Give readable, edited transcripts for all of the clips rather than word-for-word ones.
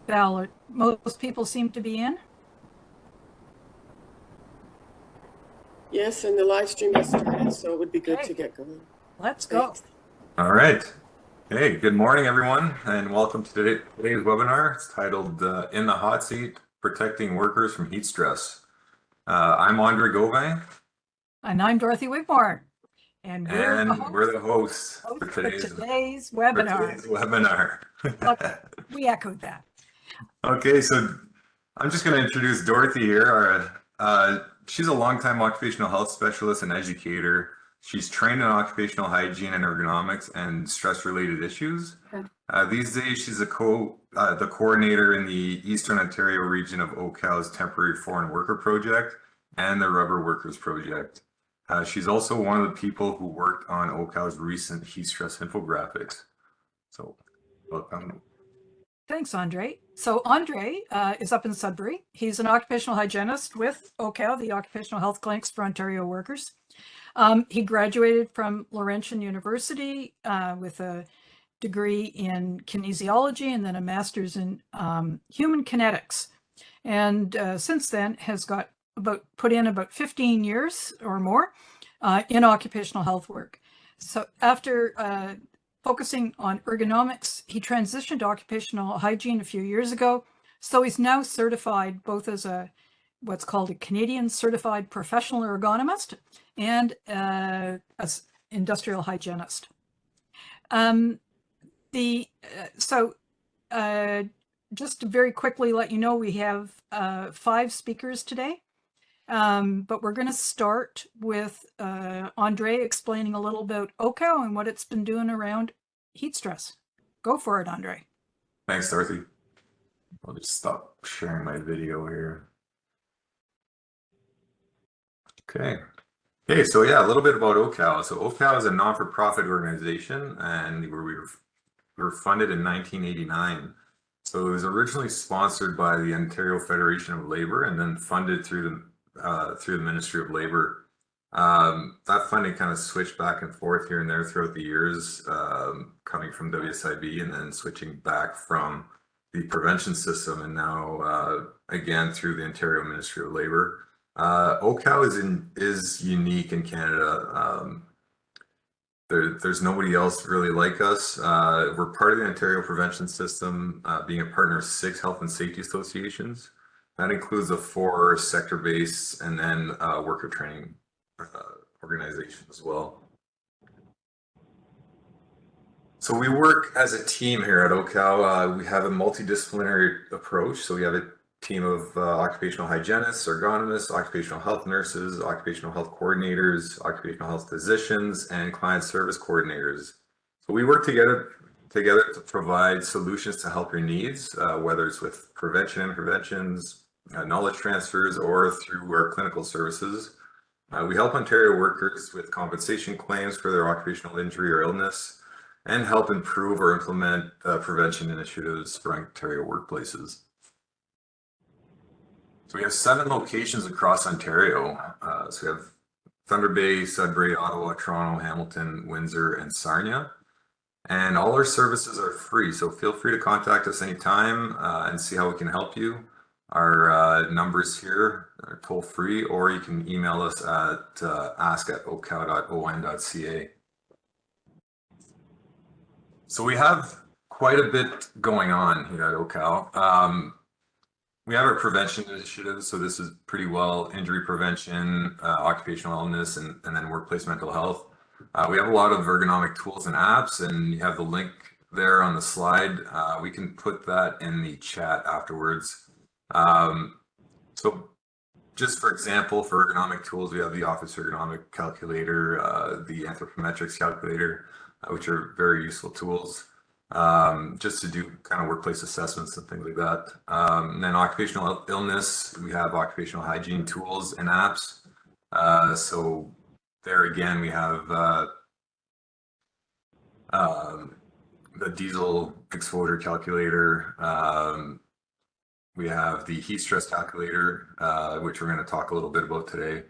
ballot. Most people seem to be in. Yes, and the live stream has started, so it would be good Okay. to get going. Let's go. Thanks. All right. Hey, good morning, everyone, and welcome to today's webinar. It's titled In the Hot Seat, Protecting Workers from Heat Stress. I'm Andre Gauvin. And I'm Dorothy Wigmore. And we're the hosts for today's webinar. We echoed that. Okay, so I'm just going to introduce Dorothy here. She's a longtime occupational health specialist and educator. She's trained in occupational hygiene and ergonomics and stress-related issues. These days, she's the coordinator in the Eastern Ontario region of OHCOW's Temporary Foreign Worker Project and the Rubber Workers Project. She's also one of the people who worked on OHCOW's recent heat stress infographics. So, welcome. Thanks, Andre. So Andre is up in Sudbury. He's an occupational hygienist with OHCOW, the Occupational Health Clinics for Ontario Workers. He graduated from Laurentian University with a degree in kinesiology and then a master's in human kinetics. And since then has put in about 15 years or more in occupational health work. So after focusing on ergonomics, he transitioned to occupational hygiene a few years ago. So he's now certified both as what's called a Canadian Certified Professional Ergonomist and as industrial hygienist. Just to very quickly let you know, we have 5 speakers today, but we're going to start with Andre explaining a little about OHCOW and what it's been doing around heat stress. Go for it, Andre. Thanks, Dorothy. I'll just stop sharing my video here. Okay, so yeah, a little bit about OHCOW. So OHCOW is a non-for-profit organization, and we were funded in 1989. So it was originally sponsored by the Ontario Federation of Labor and then funded through the Ministry of Labor. That funding kind of switched back and forth here and there throughout the years, coming from WSIB and then switching back from the prevention system, and now again through the Ontario Ministry of Labor. OHCOW is unique in Canada. There's nobody else really like us. We're part of the Ontario Prevention System, being a partner of 6 health and safety associations. That includes the 4 sector-based and then worker training organizations as well. So we work as a team here at OHCOW. We have a multidisciplinary approach. So we have a team of occupational hygienists, ergonomists, occupational health nurses, occupational health coordinators, occupational health physicians, and client service coordinators. So we work together to provide solutions to help your needs, whether it's with prevention interventions, knowledge transfers, or through our clinical services. We help Ontario workers with compensation claims for their occupational injury or illness, and help improve or implement prevention initiatives for Ontario workplaces. So we have 7 locations across Ontario. So we have Thunder Bay, Sudbury, Ottawa, Toronto, Hamilton, Windsor, and Sarnia. And all our services are free, so feel free to contact us anytime and see how we can help you. Our numbers here are toll free, or you can email us at ask@ohcow.on.ca. So we have quite a bit going on here at OHCOW. We have our prevention initiatives, so this is pretty well injury prevention, occupational illness, and then workplace mental health. We have a lot of ergonomic tools and apps, and you have the link there on the slide. We can put that in the chat afterwards. So just for example, for ergonomic tools, we have the Office Ergonomic Calculator, the Anthropometrics Calculator, which are very useful tools. Just to do kind of workplace assessments and things like that. And then occupational illness, we have occupational hygiene tools and apps. So there again, we have the diesel exposure calculator. We have the heat stress calculator, which we're going to talk a little bit about today.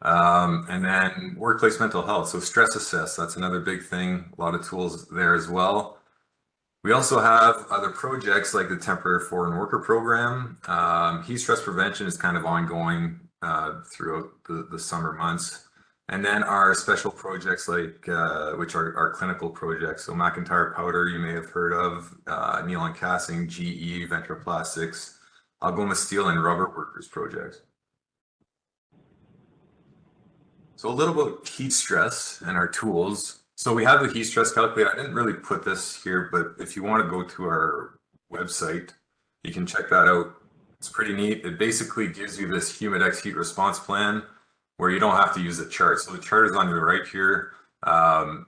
And then workplace mental health. So stress assess, that's another big thing. A lot of tools there as well. We also have other projects like the Temporary Foreign Worker Program. Heat stress prevention is kind of ongoing throughout the summer months. And then our special projects like, which are our clinical projects. So McIntyre powder, you may have heard of, nylon casting, GE, Ventroplastics, Algoma steel and rubber workers projects. So a little about heat stress and our tools. So we have the heat stress calculator. I didn't really put this here, but if you want to go to our website, you can check that out. It's pretty neat. It basically gives you this Humidex heat response plan where you don't have to use a chart. So the chart is on your right here, and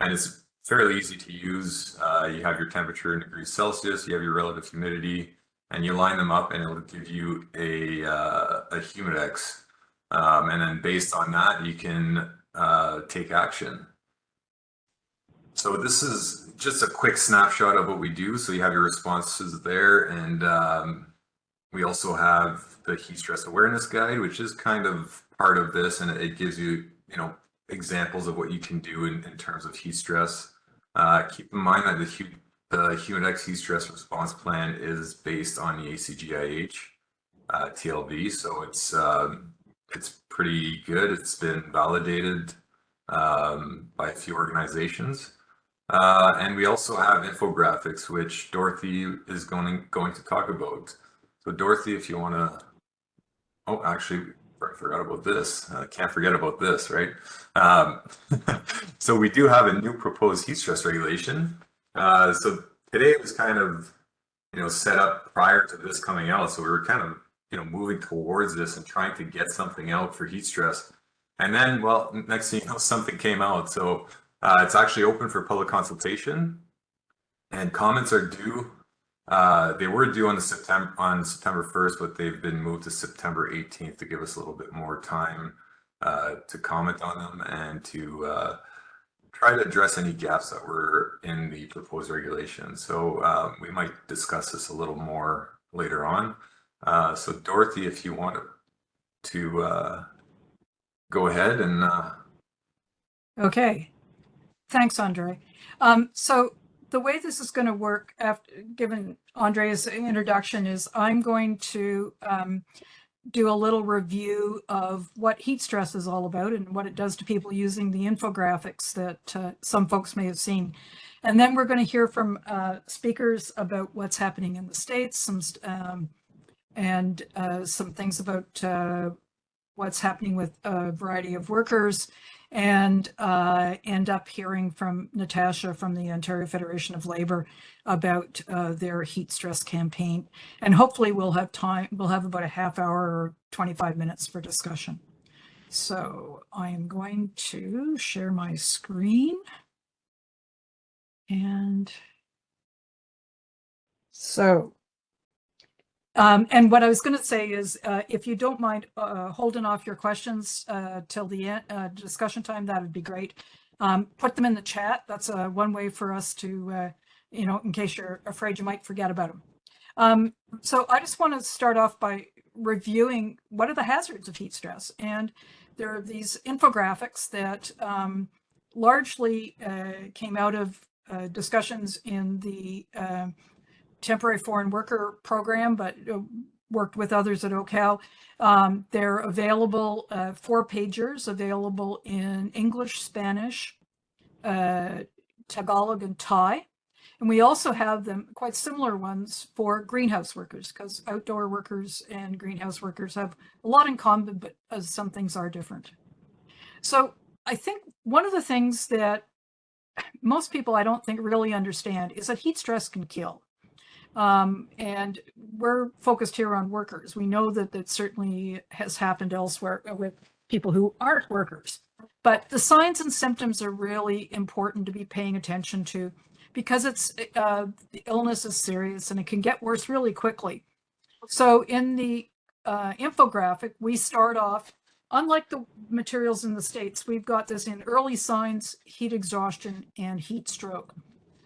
it's fairly easy to use. You have your temperature in degrees Celsius, you have your relative humidity, and you line them up and it'll give you a Humidex. And then based on that, you can take action. So this is just a quick snapshot of what we do. So you have your responses there, and we also have the heat stress awareness guide, which is kind of part of this, and it gives you, examples of what you can do in terms of heat stress. Keep in mind that the Humidex heat stress response plan is based on the ACGIH TLV, so it's pretty good. It's been validated by a few organizations. And we also have infographics, which Dorothy is going to talk about. So Dorothy, if you want to, oh, actually, I forgot about this. Can't forget about this, right? So we do have a new proposed heat stress regulation. So today it was kind of, set up prior to this coming out. So we were kind of, moving towards this and trying to get something out for heat stress. And then, well, next thing you know, something came out. So it's actually open for public consultation, and comments are due. They were due on September 1st, but they've been moved to September 18th to give us a little bit more time to comment on them and to try to address any gaps that were in the proposed regulation. So we might discuss this a little more later on. So Dorothy, if you want to go ahead and. Okay. Thanks, Andre. So the way this is going to work, given Andre's introduction, is I'm going to do a little review of what heat stress is all about and what it does to people using the infographics that some folks may have seen. And then we're going to hear from speakers about what's happening in the States, and some things about what's happening with a variety of workers, and end up hearing from Natasha from the Ontario Federation of Labor about their heat stress campaign. And hopefully we'll have about a half hour or 25 minutes for discussion. So I am going to share my screen. And so, and what I was going to say is, if you don't mind holding off your questions till the end, discussion time, that would be great. Put them in the chat. That's one way for us to, in case you're afraid you might forget about them. So I just want to start off by reviewing what are the hazards of heat stress. And there are these infographics that largely came out of discussions in the Temporary Foreign Worker Program, but worked with others at OHCOW. They're available, 4-pagers, available in English, Spanish, Tagalog, and Thai. And we also have them, quite similar ones, for greenhouse workers, because outdoor workers and greenhouse workers have a lot in common, but some things are different. So I think one of the things that most people, I don't think, really understand is that heat stress can kill. And we're focused here on workers. We know that that certainly has happened elsewhere with people who aren't workers. But the signs and symptoms are really important to be paying attention to, because the illness is serious and it can get worse really quickly. So in the infographic, we start off, unlike the materials in the States, we've got this in early signs, heat exhaustion, and heat stroke.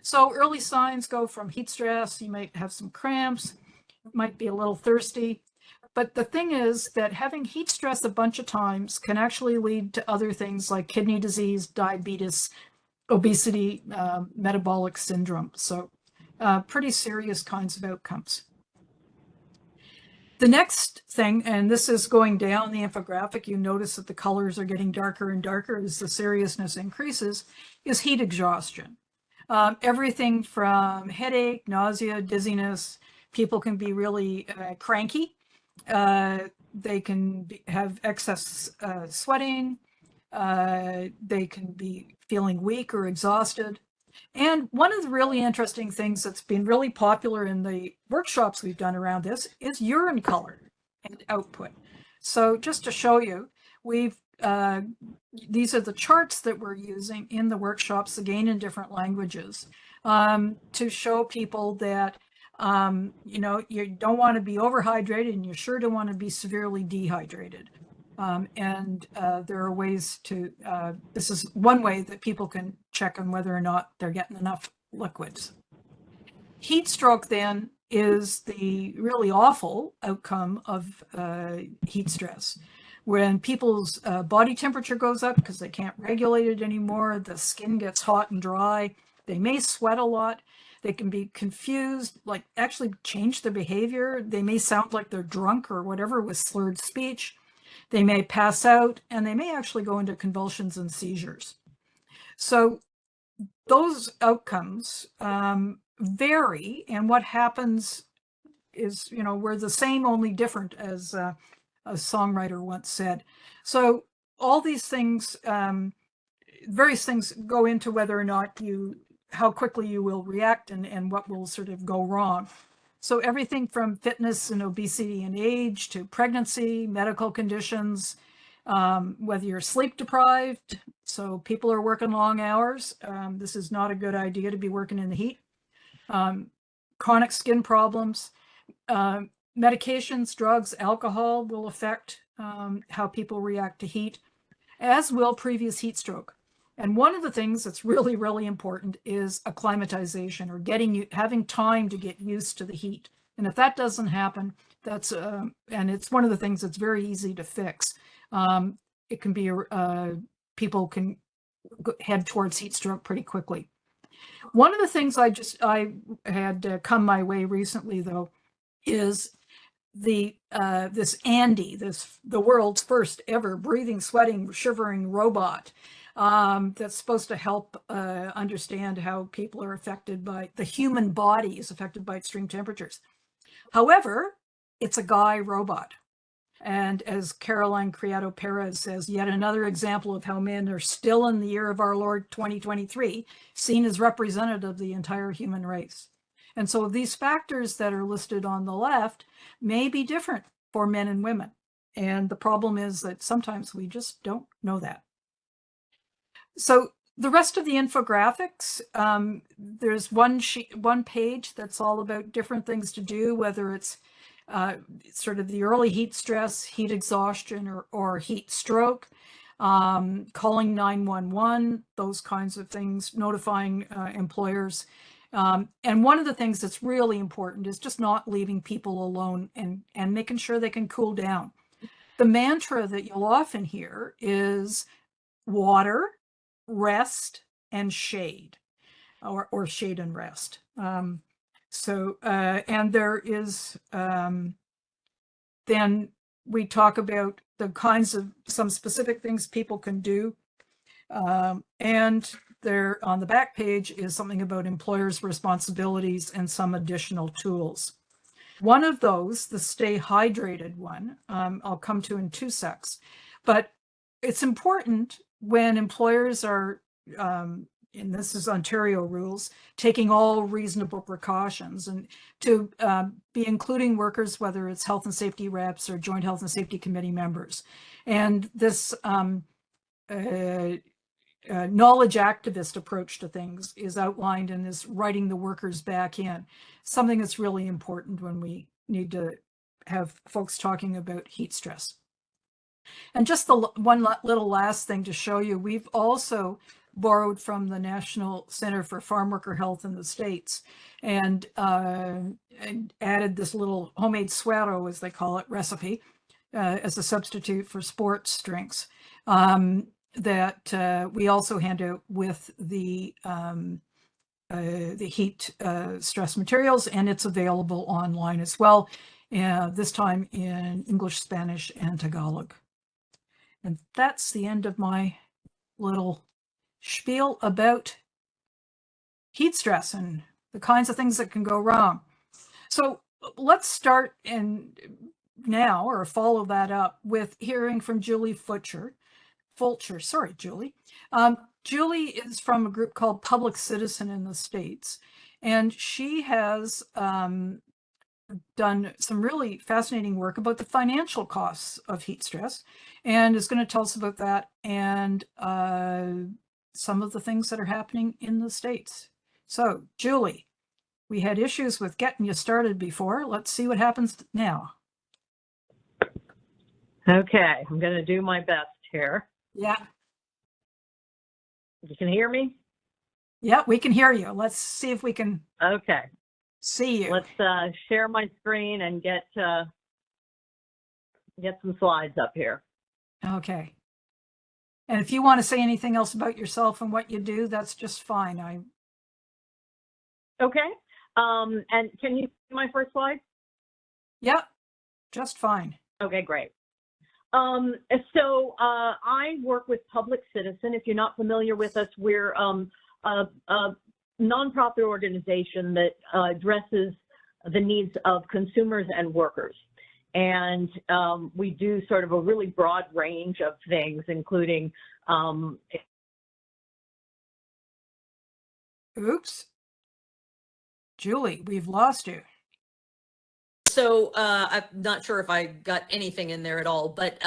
So early signs go from heat stress. You might have some cramps, might be a little thirsty. But the thing is that having heat stress a bunch of times can actually lead to other things like kidney disease, diabetes, obesity, metabolic syndrome. So pretty serious kinds of outcomes. The next thing, and this is going down the infographic, you notice that the colors are getting darker and darker as the seriousness increases, is heat exhaustion. Everything from headache, nausea, dizziness. People can be really cranky. They can have excess sweating. They can be feeling weak or exhausted. And one of the really interesting things that's been really popular in the workshops we've done around this is urine color and output. So just to show you, these are the charts that we're using in the workshops, again in different languages, to show people that you know, you don't want to be overhydrated and you sure don't want to be severely dehydrated. There are ways to, this is one way that people can check on whether or not they're getting enough liquids. Heat stroke then is the really awful outcome of heat stress. When people's body temperature goes up because they can't regulate it anymore, the skin gets hot and dry, they may sweat a lot, they can be confused, like actually change their behavior, they may sound like they're drunk or whatever with slurred speech. They may pass out, and they may actually go into convulsions and seizures. So those outcomes vary, and what happens is, you know, we're the same, only different, as a songwriter once said. So all these things, various things go into whether or not how quickly you will react and what will sort of go wrong. So everything from fitness and obesity and age to pregnancy, medical conditions, whether you're sleep deprived, so people are working long hours. This is not a good idea to be working in the heat. Chronic skin problems, medications, drugs, alcohol will affect how people react to heat, as will previous heat stroke. And one of the things that's really, really important is acclimatization, or having time to get used to the heat. And if that doesn't happen, that's and it's one of the things that's very easy to fix. It can be people can head towards heat stroke pretty quickly. One of the things I had come my way recently, though, is this Andy, the world's first ever breathing, sweating, shivering robot that's supposed to help understand how people are affected by, the human body is affected by extreme temperatures. However, it's a guy robot. And as Caroline Criado Perez says, yet another example of how men are still in the year of our Lord 2023, seen as representative of the entire human race. And so these factors that are listed on the left may be different for men and women. And the problem is that sometimes we just don't know that. So the rest of the infographics, there's one page that's all about different things to do, whether it's sort of the early heat stress, heat exhaustion, or heat stroke, calling 911, those kinds of things, notifying employers. And one of the things that's really important is just not leaving people alone and making sure they can cool down. The mantra that you'll often hear is water, rest, and shade, or shade and rest. And there is, then we talk about the kinds of some specific things people can do. And there on the back page is something about employers' responsibilities and some additional tools. One of those, the stay hydrated one, I'll come to in 2 secs, but it's important when employers are, and this is Ontario rules, taking all reasonable precautions, and to be including workers, whether it's health and safety reps or joint health and safety committee members. And this knowledge activist approach to things is outlined in this writing the workers back in, something that's really important when we need to have folks talking about heat stress. And just the one little last thing to show you, we've also borrowed from the National Center for Farm Worker Health in the States and added this little homemade suero, as they call it, recipe as a substitute for sports drinks that we also hand out with the the heat stress materials, and it's available online as well, this time in English, Spanish, and Tagalog. And that's the end of my little spiel about heat stress and the kinds of things that can go wrong. So let's start now, or follow that up with hearing from Juley Fulcher. Sorry, Juley. Juley is from a group called Public Citizen in the States, and she has done some really fascinating work about the financial costs of heat stress, and is going to tell us about that and some of the things that are happening in the States. So, Juley, we had issues with getting you started before. Let's see what happens now. Okay, I'm going to do my best here. Yeah. You can hear me? Yeah, we can hear you. Let's see if we can Okay. see you. Let's share my screen and get some slides up here. Okay. And if you want to say anything else about yourself and what you do, that's just fine. Okay. And can you see my first slide? Yeah, just fine. Okay, great. So I work with Public Citizen. If you're not familiar with us, we're a nonprofit organization that addresses the needs of consumers and workers. And we do sort of a really broad range of things, including Oops. Juley, we've lost you. So I'm not sure if I got anything in there at all, but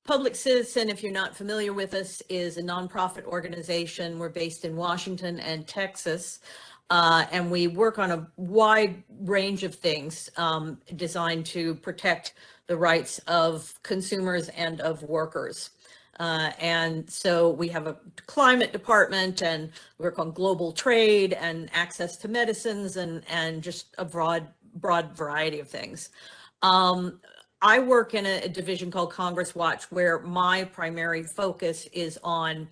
Public Citizen, if you're not familiar with us, is a nonprofit organization. We're based in Washington and Texas, and we work on a wide range of things designed to protect the rights of consumers and of workers. And so we have a climate department and work on global trade and access to medicines and just a broad variety of things. I work in a division called Congress Watch, where my primary focus is on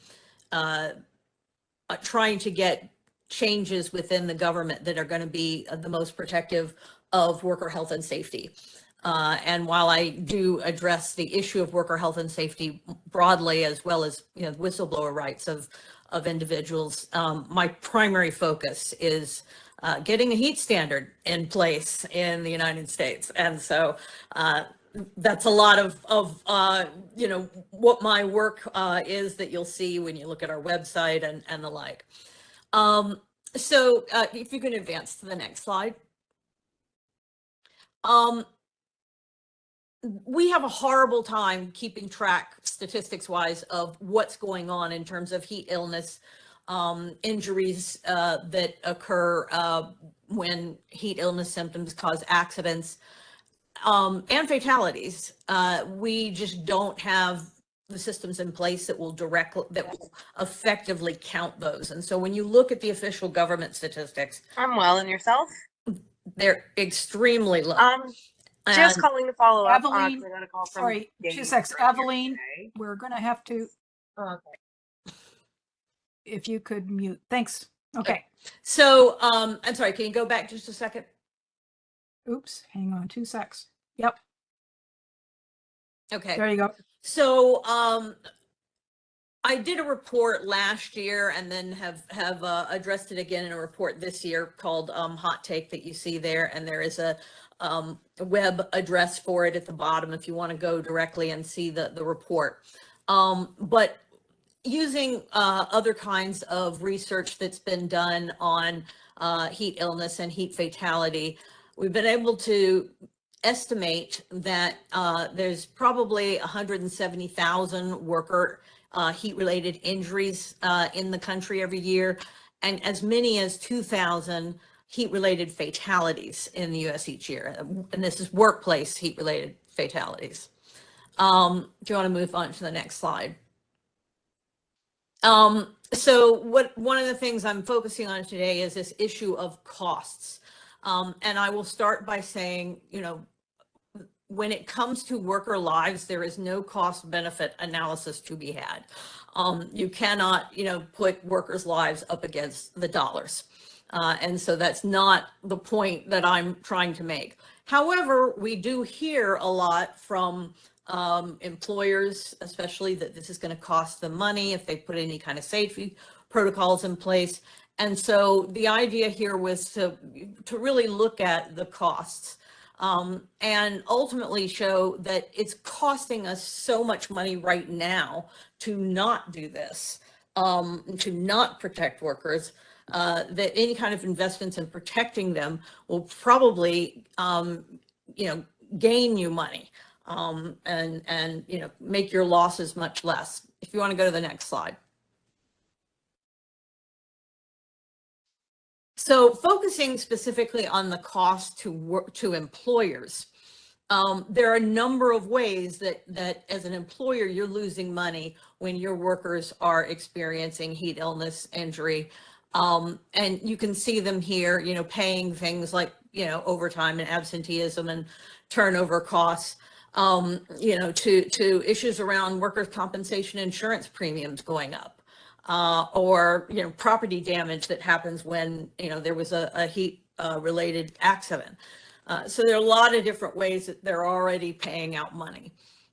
trying to get changes within the government that are going to be the most protective of worker health and safety. And while I do address the issue of worker health and safety broadly, as well as whistleblower rights of individuals, my primary focus is getting a heat standard in place in the United States. And so that's a lot of what my work is that you'll see when you look at our website and the like. So if you can advance to the next slide. We have a horrible time keeping track statistics wise of what's going on in terms of heat illness, injuries that occur when heat illness symptoms cause accidents, and fatalities. We just don't have the systems in place that will effectively count those. And so when you look at the official government statistics, I'm well, and yourself? they're extremely low. Just And calling to follow up. Aveline, 'Cause I got a call from sorry, Dave 2 seconds. earlier Aveline, today. we're going to have to, if you could mute. Thanks. Okay. so I'm sorry, can you go back just a second? Oops, hang on 2 secs. Yep, Okay. there you go. So I did a report last year and then have addressed it again in a report this year called Hot Take that you see there. And there is a web address for it at the bottom if you want to go directly and see the report. But using other kinds of research that's been done on heat illness and heat fatality, we've been able to estimate that there's probably 170,000 worker heat-related injuries in the country every year, and as many as 2,000 heat-related fatalities in the U.S. each year. And this is workplace heat-related fatalities. Do you want to move on to the next slide? So one of the things I'm focusing on today is this issue of costs. And I will start by saying, when it comes to worker lives, there is no cost benefit analysis to be had. You cannot, put workers' lives up against the dollars. And so that's not the point that I'm trying to make. However, we do hear a lot from employers, especially that this is going to cost them money if they put any kind of safety protocols in place. And so the idea here was to really look at the costs and ultimately show that it's costing us so much money right now to not do this, to not protect workers, that any kind of investments in protecting them will probably, gain you money and make your losses much less. If you want to go to the next slide. So focusing specifically on the cost to employers, there are a number of ways that as an employer, you're losing money when your workers are experiencing heat illness, injury. And you can see them here, paying things like, overtime and absenteeism and turnover costs, to issues around workers' compensation insurance premiums going up. Or property damage that happens when there was a heat related accident. So there are a lot of different ways that they're already paying out money.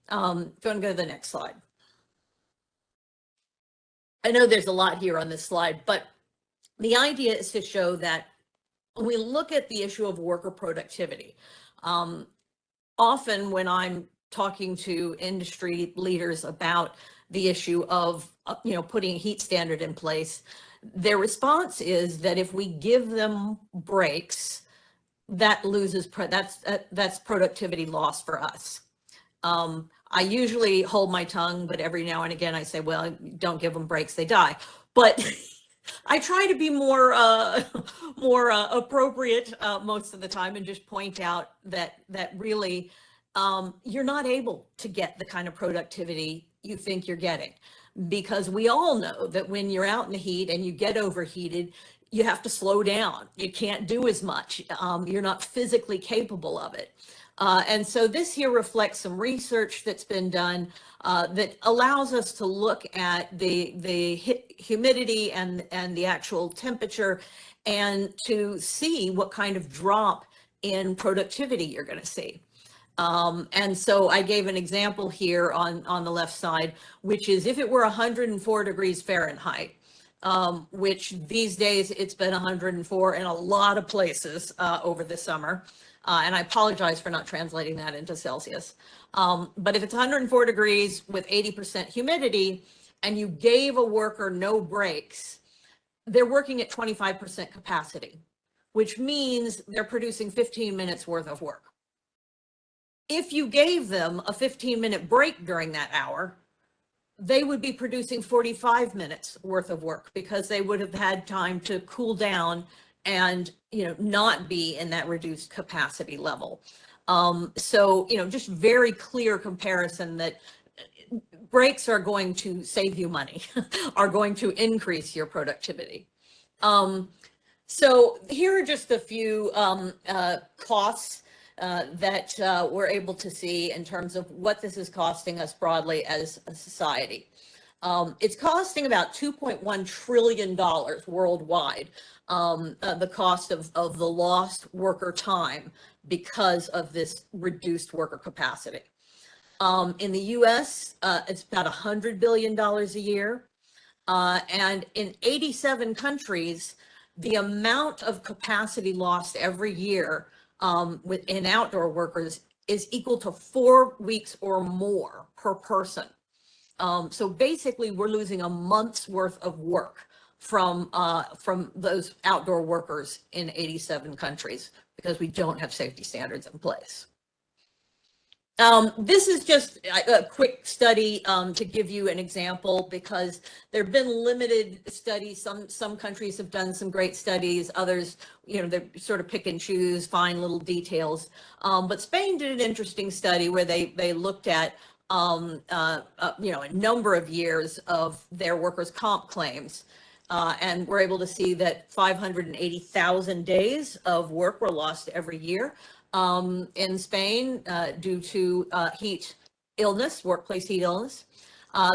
Go and go to the next slide. I know there's a lot here on this slide, but the idea is to show that when we look at the issue of worker productivity, often when I'm talking to industry leaders about the issue of putting a heat standard in place, their response is that if we give them breaks, that loses that's productivity loss for us. I usually hold my tongue, but every now and again I say, well, don't give them breaks, they die. But I try to be more appropriate most of the time and just point out that really you're not able to get the kind of productivity you think you're getting, because we all know that when you're out in the heat and you get overheated, you have to slow down. You can't do as much. You're not physically capable of it. And so this here reflects some research that's been done that allows us to look at the humidity and the actual temperature and to see what kind of drop in productivity you're going to see. And so I gave an example here on the left side, which is if it were 104 degrees Fahrenheit, which these days it's been 104 in a lot of places over the summer. And I apologize for not translating that into Celsius. But if it's 104 degrees with 80% humidity and you gave a worker no breaks, they're working at 25% capacity, which means they're producing 15 minutes worth of work. If you gave them a 15-minute break during that hour, they would be producing 45 minutes worth of work because they would have had time to cool down and not be in that reduced capacity level. So just very clear comparison that breaks are going to save you money, are going to increase your productivity. So here are just a few costs that we're able to see in terms of what this is costing us broadly as a society. It's costing about $2.1 trillion worldwide, the cost of the lost worker time because of this reduced worker capacity. In the US, it's about $100 billion a year. And in 87 countries, the amount of capacity lost every year in outdoor workers is equal to 4 weeks or more per person. So basically, we're losing a month's worth of work from those outdoor workers in 87 countries because we don't have safety standards in place. This is just a quick study to give you an example because there have been limited studies. Some countries have done some great studies. Others, they sort of pick and choose, find little details. But Spain did an interesting study where they looked at a number of years of their workers' comp claims. And we're able to see that 580,000 days of work were lost every year. in Spain due to heat illness, workplace heat illness.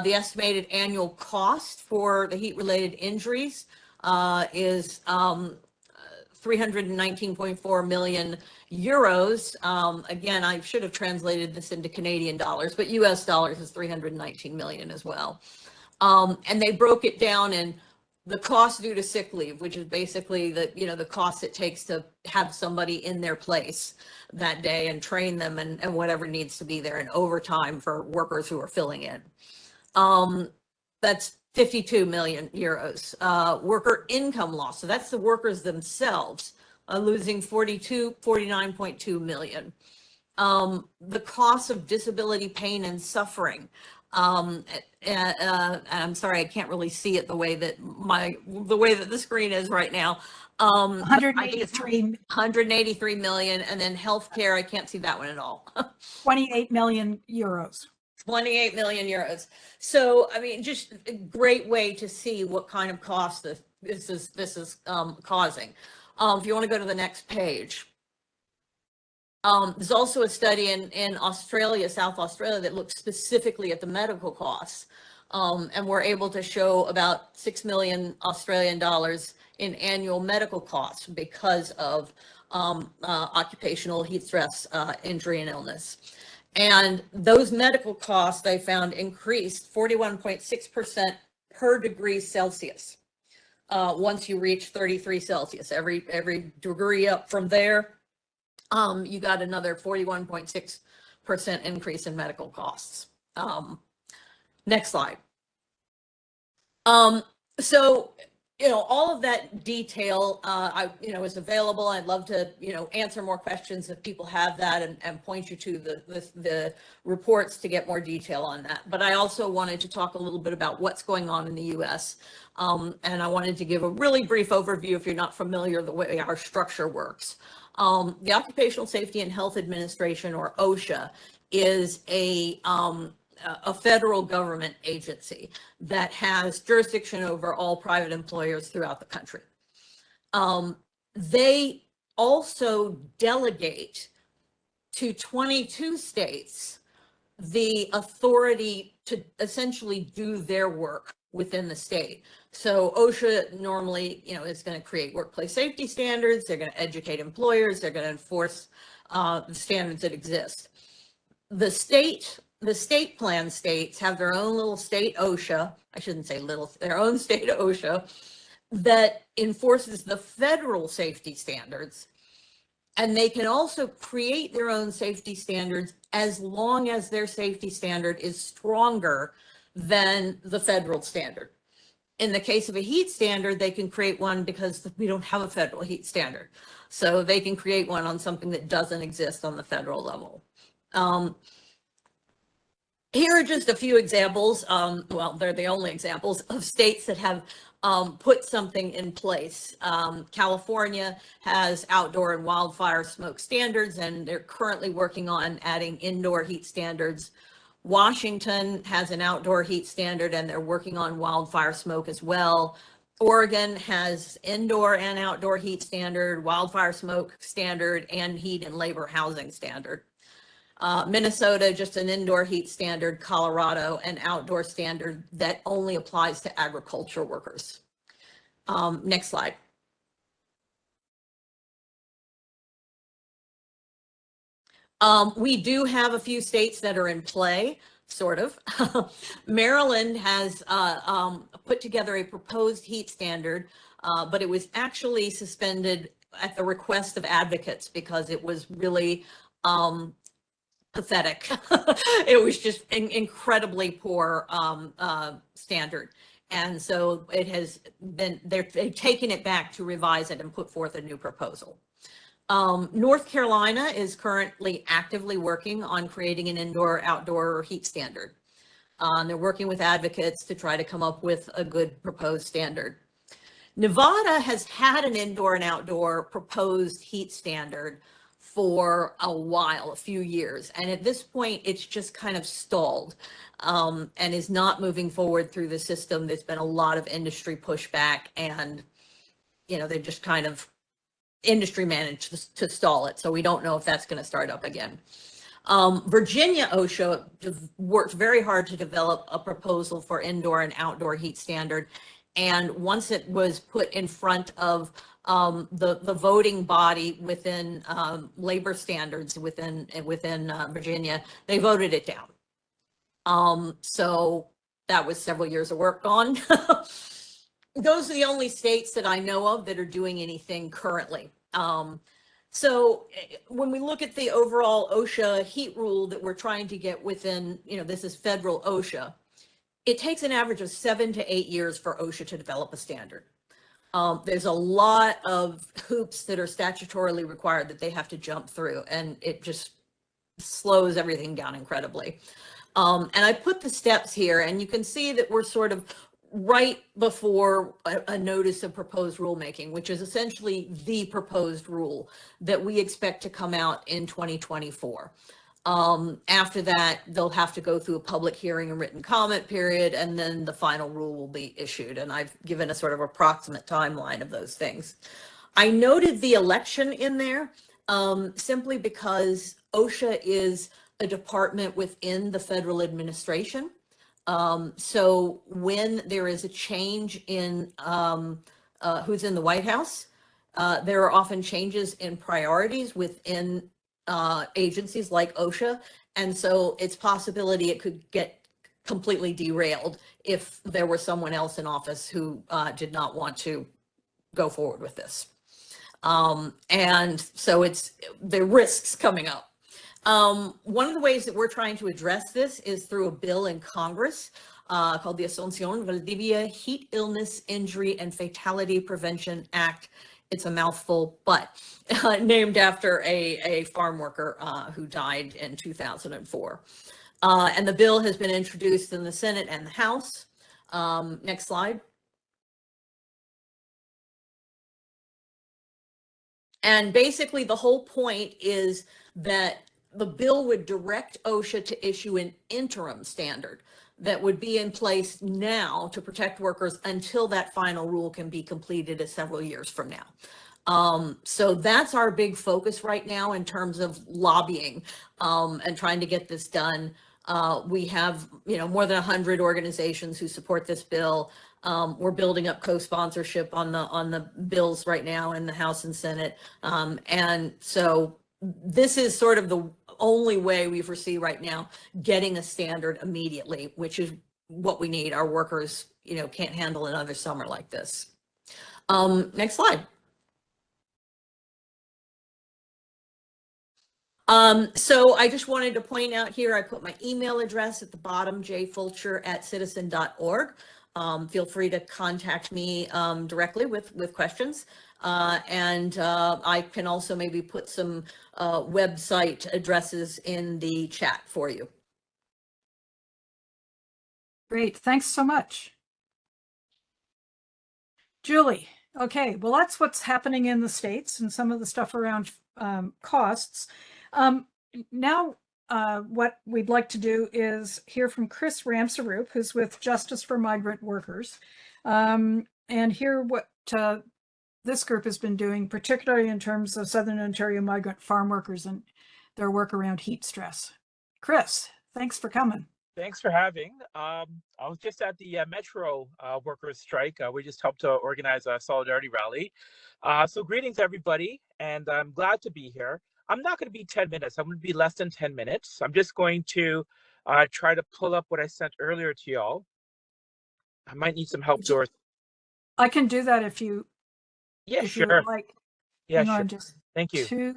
The estimated annual cost for the heat-related injuries is 319.4 million euros. Again, I should have translated this into Canadian dollars, but US dollars is 319 million as well. And they broke it down in the cost due to sick leave, which is basically the cost it takes to have somebody in their place that day and train them and whatever needs to be there, and overtime for workers who are filling in. That's 52 million euros. Worker income loss, so that's the workers themselves, losing 49.2 million. The cost of disability pain and suffering. And I'm sorry, I can't really see it the way that the screen is right now. 183 million, and then healthcare, I can't see that one at all. 28 million euros. 28 million euros. So, I mean, just a great way to see what kind of cost this is causing. If you want to go to the next page. There's also a study in Australia, South Australia, that looks specifically at the medical costs. And we're able to show about 6 million Australian dollars in annual medical costs because of occupational heat stress, injury, and illness. And those medical costs, they found, increased 41.6% per degree Celsius once you reach 33 Celsius. Every degree up from there, you got another 41.6% increase in medical costs. Next slide. So, all of that detail, is available. I'd love to, answer more questions if people have that and point you to the reports to get more detail on that. But I also wanted to talk a little bit about what's going on in the U.S. And I wanted to give a really brief overview if you're not familiar the way our structure works. The Occupational Safety and Health Administration, or OSHA, is a federal government agency that has jurisdiction over all private employers throughout the country. They also delegate to 22 states the authority to essentially do their work within the state. So OSHA normally, is going to create workplace safety standards. They're going to educate employers. They're going to enforce the standards that exist. The state plan states have their own little state OSHA. I shouldn't say little, their own state OSHA that enforces the federal safety standards. And they can also create their own safety standards as long as their safety standard is stronger than the federal standard. In the case of a heat standard, they can create one because we don't have a federal heat standard. So they can create one on something that doesn't exist on the federal level. Here are just a few examples. Well, they're the only examples of states that have put something in place. California has outdoor and wildfire smoke standards, and they're currently working on adding indoor heat standards. Washington has an outdoor heat standard, and they're working on wildfire smoke as well. Oregon has indoor and outdoor heat standard, wildfire smoke standard, and heat and labor housing standard. Minnesota, just an indoor heat standard. Colorado, an outdoor standard that only applies to agriculture workers. Next slide. We do have a few states that are in play, sort of. Maryland has put together a proposed heat standard, but it was actually suspended at the request of advocates because it was really pathetic. It was just an incredibly poor standard. And so it has been, they've taken it back to revise it and put forth a new proposal. North Carolina is currently actively working on creating an indoor-outdoor heat standard. They're working with advocates to try to come up with a good proposed standard. Nevada has had an indoor and outdoor proposed heat standard for a while, a few years. And at this point, it's just kind of stalled and is not moving forward through the system. There's been a lot of industry pushback, and, they're just kind of industry managed to stall it. So we don't know if that's going to start up again. Virginia OSHA worked very hard to develop a proposal for indoor and outdoor heat standard. And once it was put in front of the voting body within labor standards within Virginia, they voted it down. So that was several years of work gone. Those are the only states that I know of that are doing anything currently. So when we look at the overall OSHA heat rule that we're trying to get within, this is federal OSHA, it takes an average of 7 to 8 years for OSHA to develop a standard. There's a lot of hoops that are statutorily required that they have to jump through, and it just slows everything down incredibly. And I put the steps here, and you can see that we're sort of right before a notice of proposed rulemaking, which is essentially the proposed rule that we expect to come out in 2024. After that, they'll have to go through a public hearing and written comment period, and then the final rule will be issued. And I've given a sort of approximate timeline of those things. I noted the election in there simply because OSHA is a department within the federal administration. So when there is a change in who's in the White House, there are often changes in priorities within agencies like OSHA. And so it's possibility it could get completely derailed if there were someone else in office who did not want to go forward with this. And so the risks coming up. One of the ways that we're trying to address this is through a bill in Congress called the Asunción Valdivia Heat Illness, Injury, and Fatality Prevention Act. It's a mouthful, but named after a farm worker who died in 2004. And the bill has been introduced in the Senate and the House. Next slide. And basically the whole point is that the bill would direct OSHA to issue an interim standard that would be in place now to protect workers until that final rule can be completed several years from now. So that's our big focus right now in terms of lobbying and trying to get this done. We have, more than 100 organizations who support this bill. We're building up co-sponsorship on the bills right now in the House and Senate. And so this is sort of the only way we foresee right now getting a standard immediately, which is what we need. Our workers, can't handle another summer like this. Next slide. So I just wanted to point out here, I put my email address at the bottom, jfulcher@citizen.org. Feel free to contact me directly with questions. And I can also maybe put some website addresses in the chat for you. Great, thanks so much. Julie, okay, well, that's what's happening in the States and some of the stuff around costs. Now, what we'd like to do is hear from Chris Ramsaroop, who's with Justice for Migrant Workers, and hear what this group has been doing, particularly in terms of Southern Ontario migrant farm workers and their work around heat stress. Chris, thanks for coming. Thanks for having. I was just at the Metro workers strike. We just helped to organize a solidarity rally. So greetings, everybody, and I'm glad to be here. I'm not going to be 10 minutes. I'm going to be less than 10 minutes. I'm just going to try to pull up what I sent earlier to y'all. I might need some help, Doris. I can do that if you sure. you would like. Yeah, Hang sure. on just Thank you. 2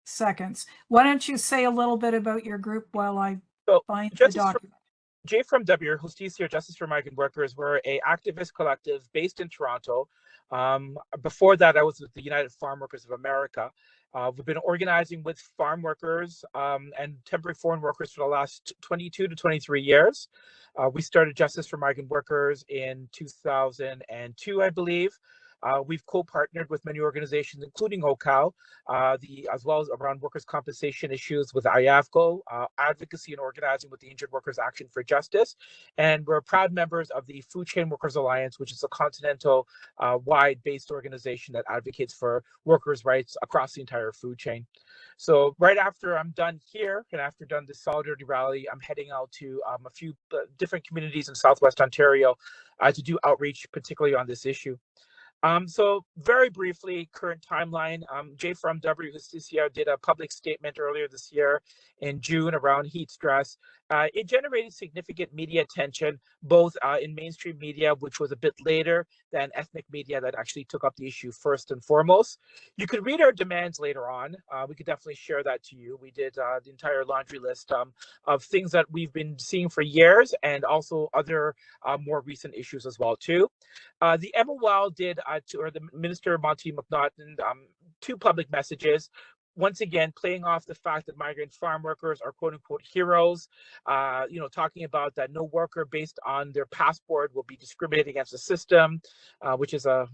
seconds. Why don't you say a little bit about your group while I find the document? J from W, Justicia, Justice for Migrant Workers. We're a activist collective based in Toronto. Before that, I was with the United Farm Workers of America. We've been organizing with farm workers and temporary foreign workers for the last 22 to 23 years. We started Justice for Migrant Workers in 2002, I believe. We've co-partnered with many organizations, including OHCOW, as well as around workers' compensation issues with IAFCO, advocacy and organizing with the Injured Workers Action for Justice. And we're proud members of the Food Chain Workers Alliance, which is a continental wide-based organization that advocates for workers' rights across the entire food chain. So right after I'm done here, and after done this Solidarity Rally, I'm heading out to a few different communities in Southwest Ontario to do outreach, particularly on this issue. So very briefly, current timeline, Jay from WCCR did a public statement earlier this year in June around heat stress. It generated significant media attention, both in mainstream media, which was a bit later than ethnic media that actually took up the issue first and foremost. You could read our demands later on. We could definitely share that to you. We did the entire laundry list of things that we've been seeing for years, and also other more recent issues as well too. The MOL did, or the Minister Monty McNaughton, two public messages. Once again, playing off the fact that migrant farm workers are quote unquote heroes, talking about that no worker based on their passport will be discriminated against the system, which is a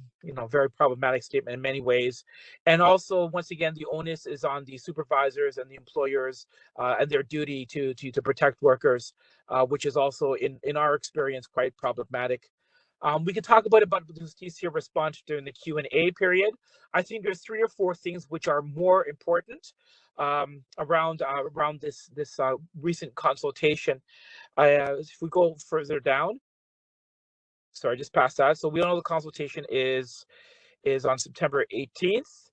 very problematic statement in many ways. And also, once again, the onus is on the supervisors and the employers and their duty to protect workers, which is also in our experience quite problematic. We can talk about this TCR response during the Q&A period. I think there's 3 or 4 things which are more important around this recent consultation. If we go further down, sorry, just past that. So we all know the consultation is on September 18th.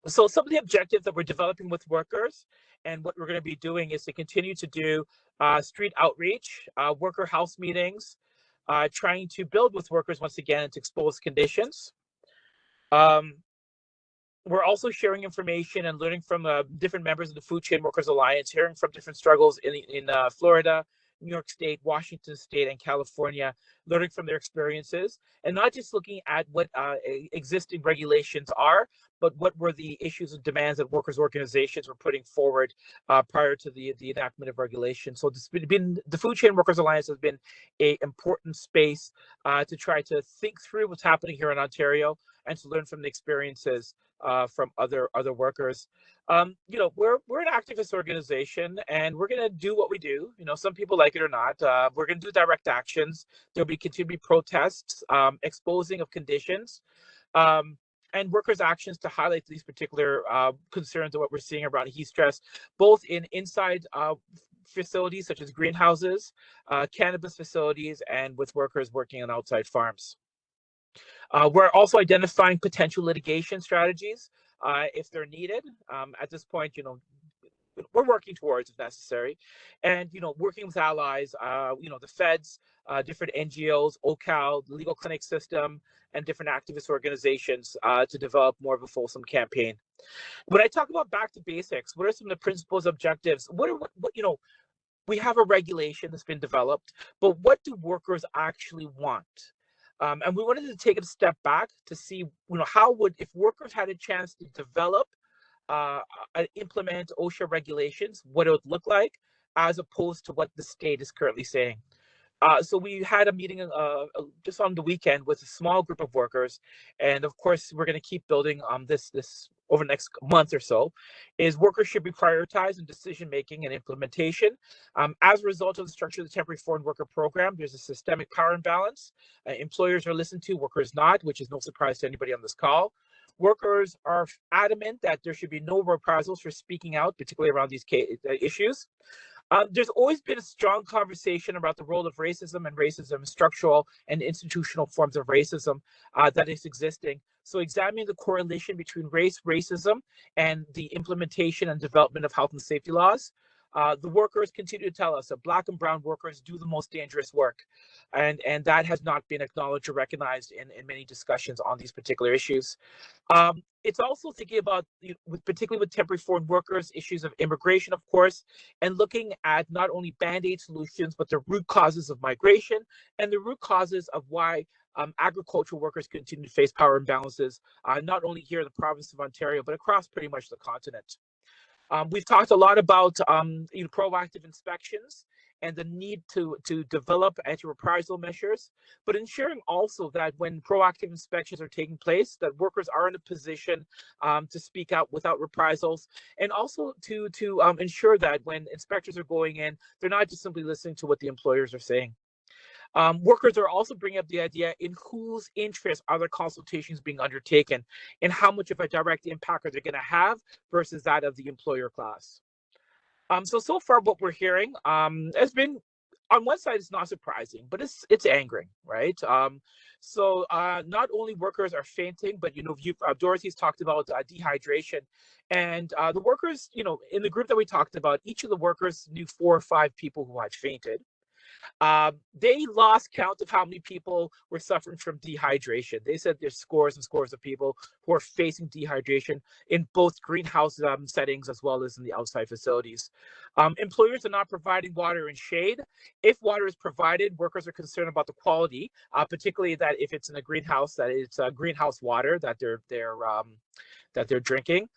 So some of the objectives that we're developing with workers and what we're going to be doing is to continue to do street outreach, worker house meetings, trying to build with workers once again to expose conditions. We're also sharing information and learning from different members of the Food Chain Workers Alliance, hearing from different struggles in Florida, New York State, Washington State, and California, learning from their experiences, and not just looking at what existing regulations are, but what were the issues and demands that workers' organizations were putting forward prior to the enactment of regulation. So the Food Chain Workers Alliance has been an important space to try to think through what's happening here in Ontario and to learn from the experiences from other workers. We're an activist organization, and we're going to do what we do. Some people like it or not. We're going to do direct actions. There'll be continued protests, exposing of conditions, and workers' actions to highlight these particular concerns of what we're seeing around heat stress, both inside facilities such as greenhouses, cannabis facilities, and with workers working on outside farms. We're also identifying potential litigation strategies if they're needed. At this point, we're working towards if necessary, and working with allies, the feds, different NGOs, OHCOW, the legal clinic system, and different activist organizations to develop more of a fulsome campaign. When I talk about back to basics, what are some of the principles, objectives? We have a regulation that's been developed, but what do workers actually want? And we wanted to take a step back to see, if workers had a chance to develop, implement OSHA regulations, what it would look like, as opposed to what the state is currently saying. So we had a meeting just on the weekend with a small group of workers, and of course we're going to keep building this over the next month or so. Is workers should be prioritized in decision making and implementation. As a result of the structure of the temporary foreign worker program, there's a systemic power imbalance. Employers are listened to, workers not, which is no surprise to anybody on this call. Workers are adamant that there should be no reprisals for speaking out, particularly around these issues. There's always been a strong conversation about the role of racism and racism, structural and institutional forms of racism that is existing. So examining the correlation between race, racism, and the implementation and development of health and safety laws. The workers continue to tell us that Black and Brown workers do the most dangerous work. And that has not been acknowledged or recognized in many discussions on these particular issues. It's also thinking about, particularly with temporary foreign workers, issues of immigration, of course, and looking at not only band-aid solutions, but the root causes of migration and the root causes of why agricultural workers continue to face power imbalances, not only here in the province of Ontario, but across pretty much the continent. We've talked a lot about proactive inspections and the need to develop anti-reprisal measures, but ensuring also that when proactive inspections are taking place, that workers are in a position to speak out without reprisals, and also to ensure that when inspectors are going in, they're not just simply listening to what the employers are saying. Workers are also bringing up the idea in whose interest are the consultations being undertaken, and how much of a direct impact are they going to have versus that of the employer class. So far what we're hearing has been, on one side, it's not surprising, but it's angering, right? Not only workers are fainting, but Dorothy's talked about dehydration, and the workers, in the group that we talked about, each of the workers knew 4 or 5 people who had fainted. They lost count of how many people were suffering from dehydration. They said there's scores and scores of people who are facing dehydration in both greenhouse settings as well as in the outside facilities. Employers are not providing water and shade. If water is provided, workers are concerned about the quality, particularly that if it's in a greenhouse, that it's greenhouse water that they're drinking.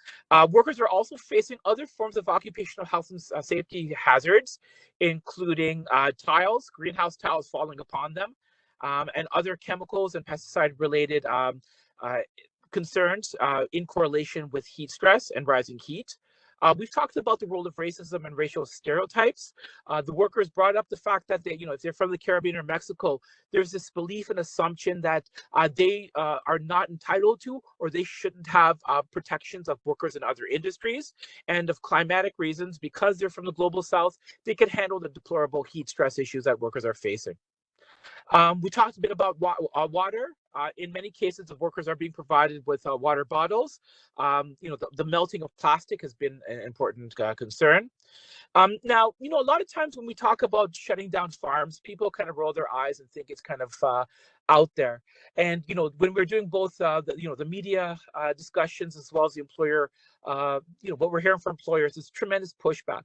Workers are also facing other forms of occupational health and safety hazards, including tiles, greenhouse tiles falling upon them, and other chemicals and pesticide-related concerns in correlation with heat stress and rising heat. We've talked about the role of racism and racial stereotypes. The workers brought up the fact that if they're from the Caribbean or Mexico, there's this belief and assumption that they are not entitled to, or they shouldn't have protections of workers in other industries. And of climatic reasons, because they're from the global south, they can handle the deplorable heat stress issues that workers are facing. We talked a bit about water. In many cases, the workers are being provided with water bottles. The melting of plastic has been an important concern. Now, a lot of times when we talk about shutting down farms, people kind of roll their eyes and think it's kind of out there. And, when we're doing both, the media discussions as well as the employer, what we're hearing from employers is tremendous pushback.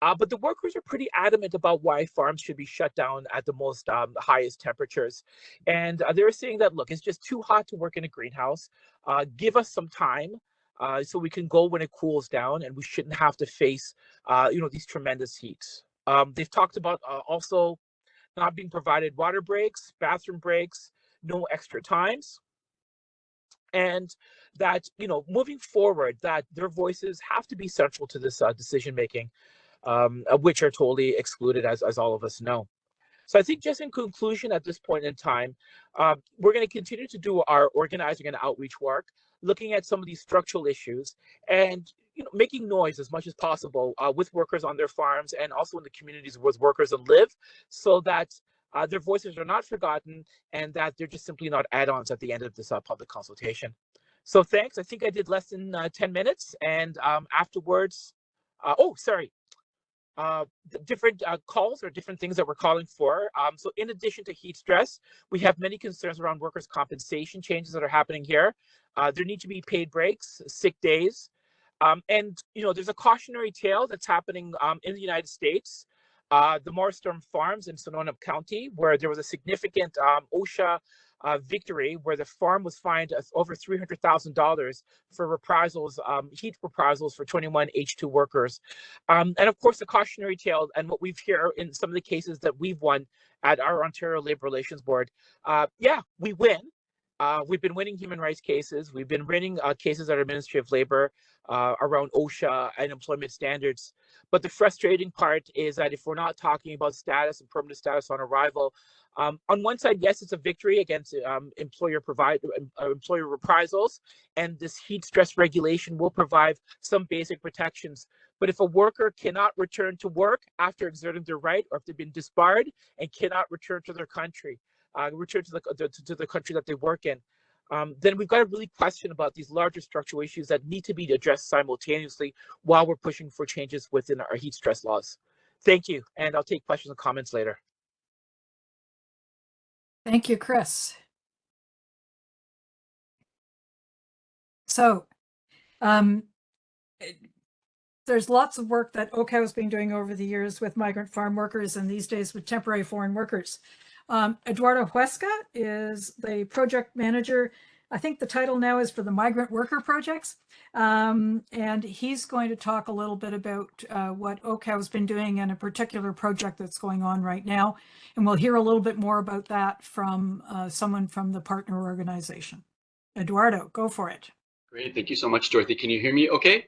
But the workers are pretty adamant about why farms should be shut down at the most highest temperatures. And they're saying that, look, it's just too hot to work in a greenhouse. Give us some time. So we can go when it cools down, and we shouldn't have to face, these tremendous heats. They've talked about also not being provided water breaks, bathroom breaks, no extra times, and that, moving forward, that their voices have to be central to this decision making, which are totally excluded, as all of us know. So I think, just in conclusion, at this point in time, we're going to continue to do our organizing and outreach work, looking at some of these structural issues, and making noise as much as possible with workers on their farms, and also in the communities where workers live, so that their voices are not forgotten, and that they're just simply not add-ons at the end of this public consultation. So thanks. I think I did less than 10 minutes, and afterwards, different calls or different things that we're calling for. So in addition to heat stress, we have many concerns around workers' compensation changes that are happening here. There need to be paid breaks, sick days. And, there's a cautionary tale that's happening in the United States. The Morristorm Farms in Sonoma County, where there was a significant OSHA victory, where the farm was fined over $300,000 for reprisals, heat reprisals for 21 H2 workers. And of course, the cautionary tale, and what we've heard in some of the cases that we've won at our Ontario Labour Relations Board, we win. We've been winning human rights cases. We've been winning cases at our Ministry of Labour around OSHA and employment standards. But the frustrating part is that if we're not talking about status and permanent status on arrival, on one side, yes, it's a victory against employer reprisals, and this heat stress regulation will provide some basic protections. But if a worker cannot return to work after exerting their right, or if they've been disbarred and cannot return to their country, return to the country that they work in, then we've got to really question about these larger structural issues that need to be addressed simultaneously while we're pushing for changes within our heat stress laws. Thank you, and I'll take questions and comments later. Thank you, Chris. So there's lots of work that OHCOW has been doing over the years with migrant farm workers, and these days with temporary foreign workers. Eduardo Huesca is the project manager I think the title now is for the Migrant Worker Projects. And he's going to talk a little bit about what OHCOW has been doing in a particular project that's going on right now. And we'll hear a little bit more about that from someone from the partner organization. Eduardo, go for it. Great, thank you so much, Dorothy. Can you hear me okay?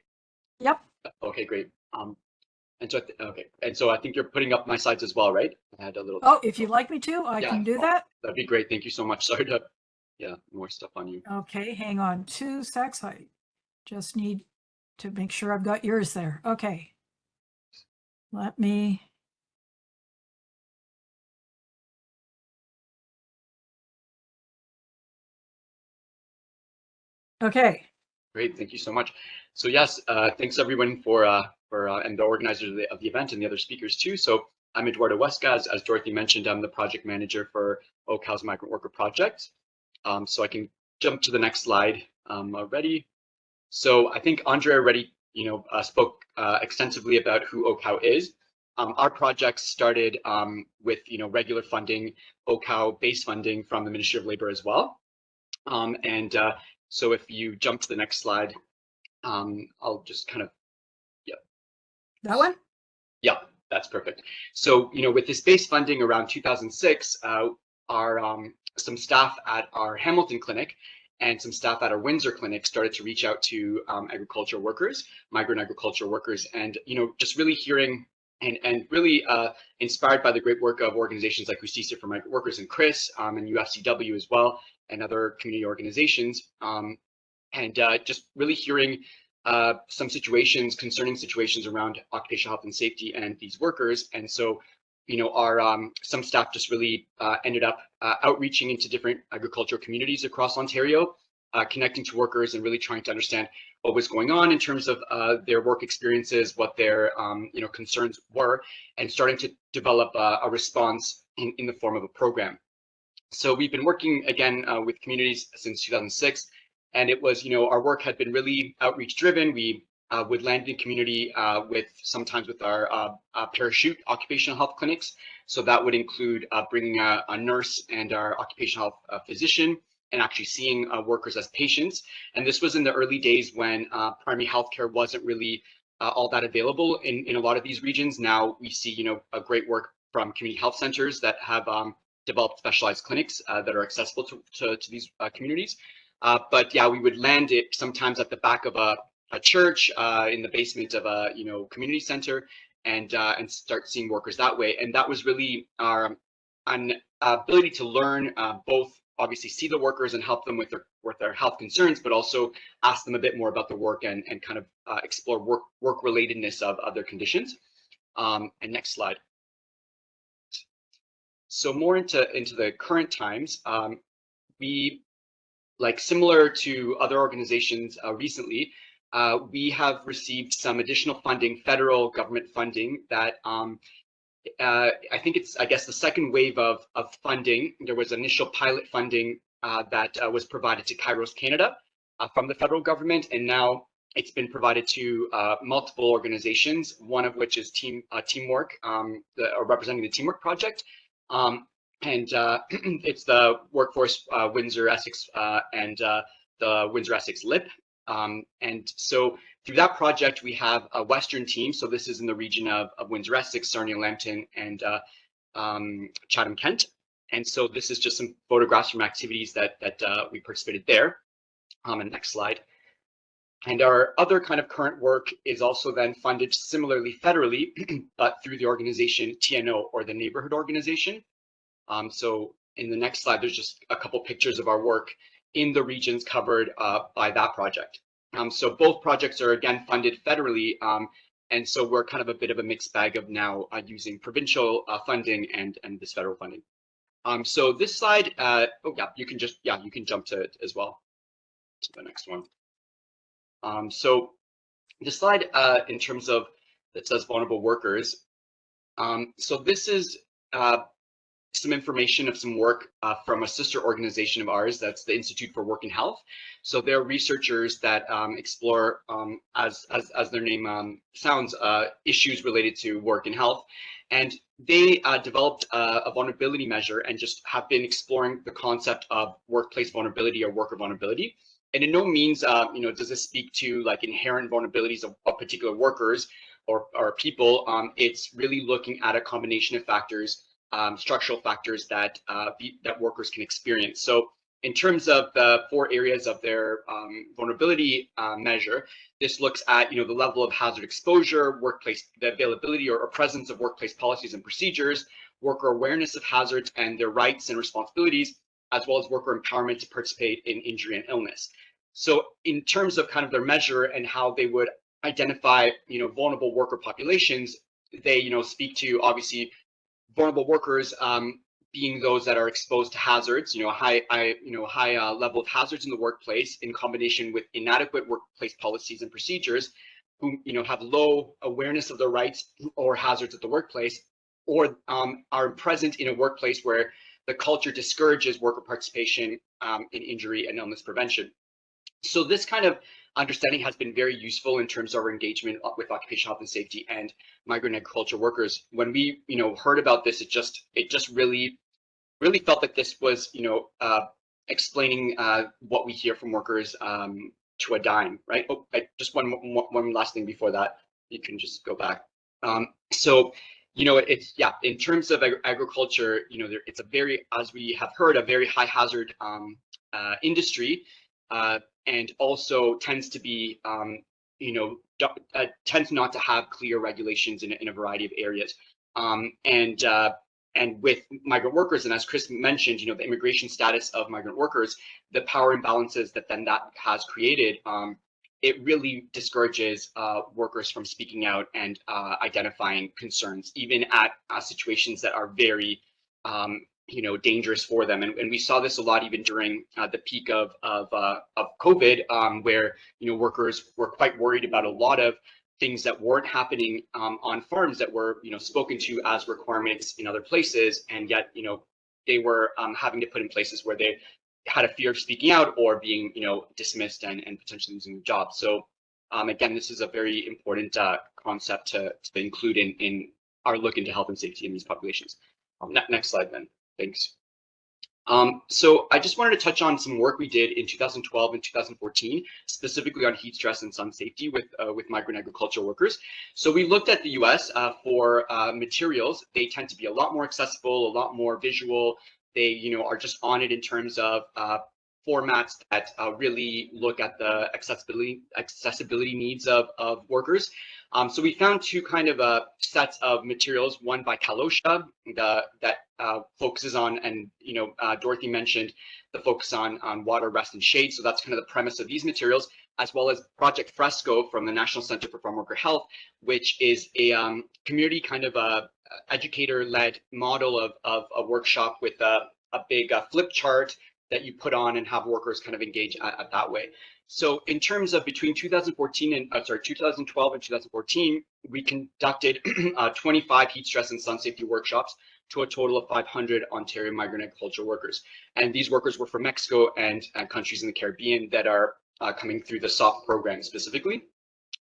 Yep. Okay, great. And so I think you're putting up my slides as well, right? I had a little. Oh, if you'd like me to, I can do that. That'd be great. Thank you so much. Sorry to, more stuff on you. Okay, hang on 2 secs. I just need to make sure I've got yours there. Okay. Let me. Okay. Great, thank you so much. So yes, thanks everyone for and the organizers of the event and the other speakers too. So I'm Eduardo Huesca, as Dorothy mentioned. I'm the project manager for OHCOW's Migrant Worker Projects. So I can jump to the next slide already. So I think Andre already, spoke extensively about who OHCOW is. Our project started with, regular funding, OHCOW base funding from the Ministry of Labor as well. So if you jump to the next slide, I'll just kind of, That one? Yeah, that's perfect. So, with this base funding around 2006, some staff at our Hamilton clinic and some staff at our Windsor clinic started to reach out to agricultural workers, migrant agricultural workers, and, just really hearing and really inspired by the great work of organizations like UCISA for Migrant Workers and CRIS and UFCW as well, and other community organizations, and just really hearing some concerning situations around occupational health and safety and these workers. And so, our some staff just really ended up outreaching into different agricultural communities across Ontario, connecting to workers and really trying to understand what was going on in terms of their work experiences, what their concerns were, and starting to develop a response in the form of a program. So we've been working again with communities since 2006, and it was, our work had been really outreach driven. We would land in community sometimes with our parachute occupational health clinics. So that would include bringing a nurse and our occupational health physician and actually seeing workers as patients. And this was in the early days when primary healthcare wasn't really all that available in a lot of these regions. Now we see, a great work from community health centers that have developed specialized clinics that are accessible to these communities. But yeah, we would land it sometimes at the back of a church, in the basement of a community center, and start seeing workers that way. And that was really our ability to learn, both obviously see the workers and help them with their health concerns, but also ask them a bit more about the work and kind of explore work relatedness of their conditions. And next slide. So more into the current times, we, like similar to other organizations recently, we have received some additional funding, federal government funding that I think it's, I guess, the second wave of funding. There was initial pilot funding that was provided to Kairos Canada from the federal government, and now it's been provided to multiple organizations, one of which is Teamwork, representing the Teamwork Project. And it's the Workforce Windsor Essex and the Windsor Essex LIP. And so through that project, we have a Western team. So this is in the region of Windsor Essex, Sarnia Lambton, and Chatham Kent. And so this is just some photographs from activities that we participated there. And next slide. And our other kind of current work is also then funded similarly federally, but through the organization TNO, or the Neighborhood Organization. So in the next slide, there's just a couple pictures of our work in the regions covered by that project. So both projects are again funded federally, and so we're kind of a bit of a mixed bag of now using provincial funding and this federal funding. So this slide, you can jump to it as well, to the next one. So this slide, in terms of, that says vulnerable workers. So this is some information of some work from a sister organization of ours, that's the Institute for Work and Health. So they're researchers that explore, as their name sounds, issues related to work and health. And they developed a vulnerability measure and just have been exploring the concept of workplace vulnerability or worker vulnerability. And in no means, does this speak to like inherent vulnerabilities of particular workers or people. It's really looking at a combination of factors, structural factors that that workers can experience. So in terms of the 4 areas of their vulnerability measure, this looks at the level of hazard exposure, workplace, the availability or presence of workplace policies and procedures, worker awareness of hazards and their rights and responsibilities, as well as worker empowerment to participate in injury and illness. So in terms of kind of their measure and how they would identify vulnerable worker populations, they speak to obviously vulnerable workers being those that are exposed to hazards, high level of hazards in the workplace in combination with inadequate workplace policies and procedures, who have low awareness of their rights or hazards at the workplace, or are present in a workplace where the culture discourages worker participation in injury and illness prevention. So this kind of understanding has been very useful in terms of our engagement with occupational health and safety and migrant agriculture workers. When we heard about this, it just really felt that this was explaining what we hear from workers to a dime, right? Oh, just one last thing before that. You can just go back. So it's in terms of agriculture, it's a very, as we have heard, a very high hazard industry. And also tends to be, tends not to have clear regulations in a variety of areas. And with migrant workers, and as Chris mentioned, the immigration status of migrant workers, the power imbalances that has created, it really discourages workers from speaking out and identifying concerns, even at situations that are very dangerous for them. And we saw this a lot even during the peak of COVID, where workers were quite worried about a lot of things that weren't happening on farms that were spoken to as requirements in other places, and yet they were having to put in places where they had a fear of speaking out or being dismissed and potentially losing their job. So again, this is a very important concept to include in our look into health and safety in these populations. Next slide then. Thanks. So I just wanted to touch on some work we did in 2012 and 2014, specifically on heat stress and sun safety with migrant agricultural workers. So we looked at the US for materials. They tend to be a lot more accessible, a lot more visual. They are just on it in terms of formats that really look at the accessibility needs of workers. So we found 2 kind of sets of materials, one by Kalosha that focuses on, and Dorothy mentioned the focus on water, rest, and shade. So that's kind of the premise of these materials, as well as Project Fresco from the National Center for Farm Worker Health, which is a community kind of educator-led model of a workshop with a big flip chart that you put on and have workers kind of engage at that way. So in terms of between 2012 and 2014, we conducted 25 heat stress and sun safety workshops to a total of 500 Ontario migrant agricultural workers. And these workers were from Mexico and countries in the Caribbean that are coming through the SOFT program specifically.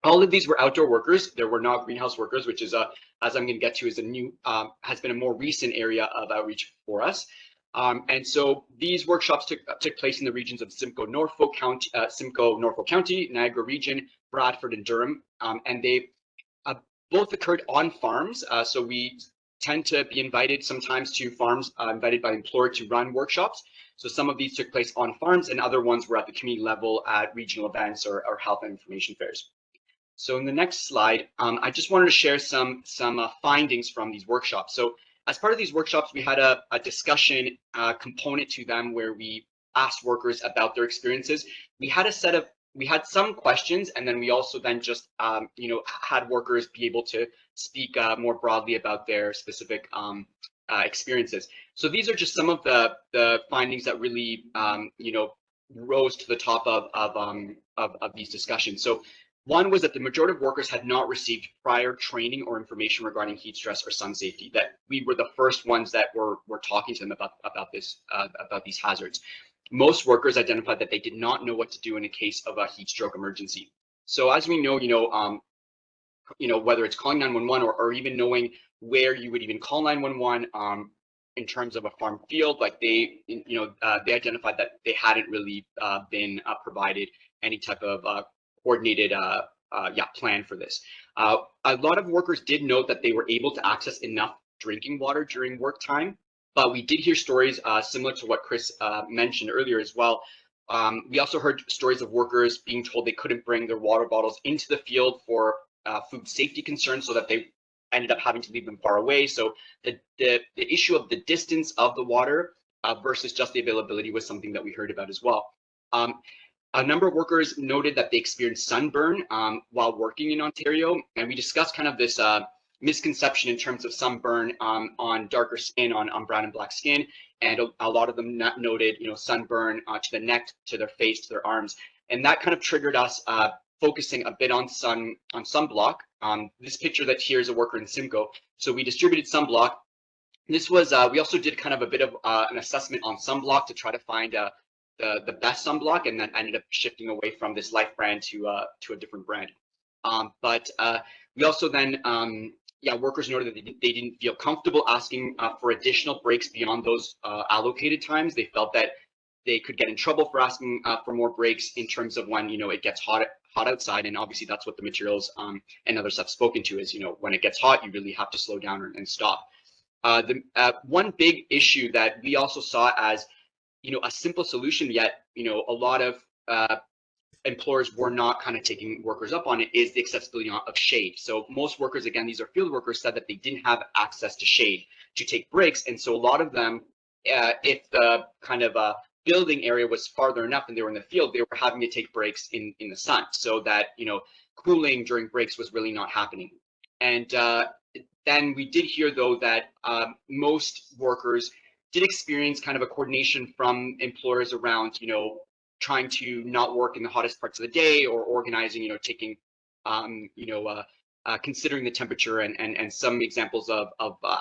All of these were outdoor workers. There were not greenhouse workers, which is, as I'm going to get to, is a new, has been a more recent area of outreach for us. And so these workshops took place in the regions of Simcoe, Norfolk County, Niagara Region, Bradford, and Durham. And they both occurred on farms. So we tend to be invited sometimes to farms, invited by the employer to run workshops. So some of these took place on farms, and other ones were at the community level at regional events or health and information fairs. So in the next slide, I just wanted to share some findings from these workshops. So as part of these workshops, we had a discussion component to them where we asked workers about their experiences. We had some questions, and then we also then just had workers be able to speak more broadly about their specific experiences. So these are just some of the findings that really rose to the top of these discussions. So one was that the majority of workers had not received prior training or information regarding heat stress or sun safety, that we were the first ones that were talking to them about these hazards. Most workers identified that they did not know what to do in a case of a heat stroke emergency. So as we know, whether it's calling 911 or even knowing where you would even call 911 in terms of a farm field. Like they identified that they hadn't really been provided any type of coordinated plan for this. A lot of workers did note that they were able to access enough drinking water during work time, but we did hear stories similar to what Chris mentioned earlier as well. We also heard stories of workers being told they couldn't bring their water bottles into the field for food safety concerns, so that they ended up having to leave them far away. So the issue of the distance of the water versus just the availability was something that we heard about as well. A number of workers noted that they experienced sunburn while working in Ontario, and we discussed kind of this misconception in terms of sunburn on darker skin, on brown and black skin, and a lot of them noted, sunburn to the neck, to their face, to their arms, and that kind of triggered us focusing a bit on sunblock. This picture that here is a worker in Simcoe, so we distributed sunblock. This was we also did kind of a bit of an assessment on sunblock to try to find the best sunblock, and then ended up shifting away from this Life brand to a different brand. But we also then, workers noted that they didn't feel comfortable asking for additional breaks beyond those allocated times. They felt that they could get in trouble for asking for more breaks in terms of when, it gets hot outside, and obviously that's what the materials and others have spoken to is, when it gets hot, you really have to slow down and stop. One big issue that we also saw as a simple solution, yet a lot of employers were not kind of taking workers up on it, is the accessibility of shade. So most workers, again, these are field workers, said that they didn't have access to shade to take breaks, and so a lot of them, if the kind of building area was farther enough and they were in the field, they were having to take breaks in the sun, so that cooling during breaks was really not happening. And then we did hear, though, that most workers did experience kind of a coordination from employers around, trying to not work in the hottest parts of the day, or organizing, taking, considering the temperature, and some examples of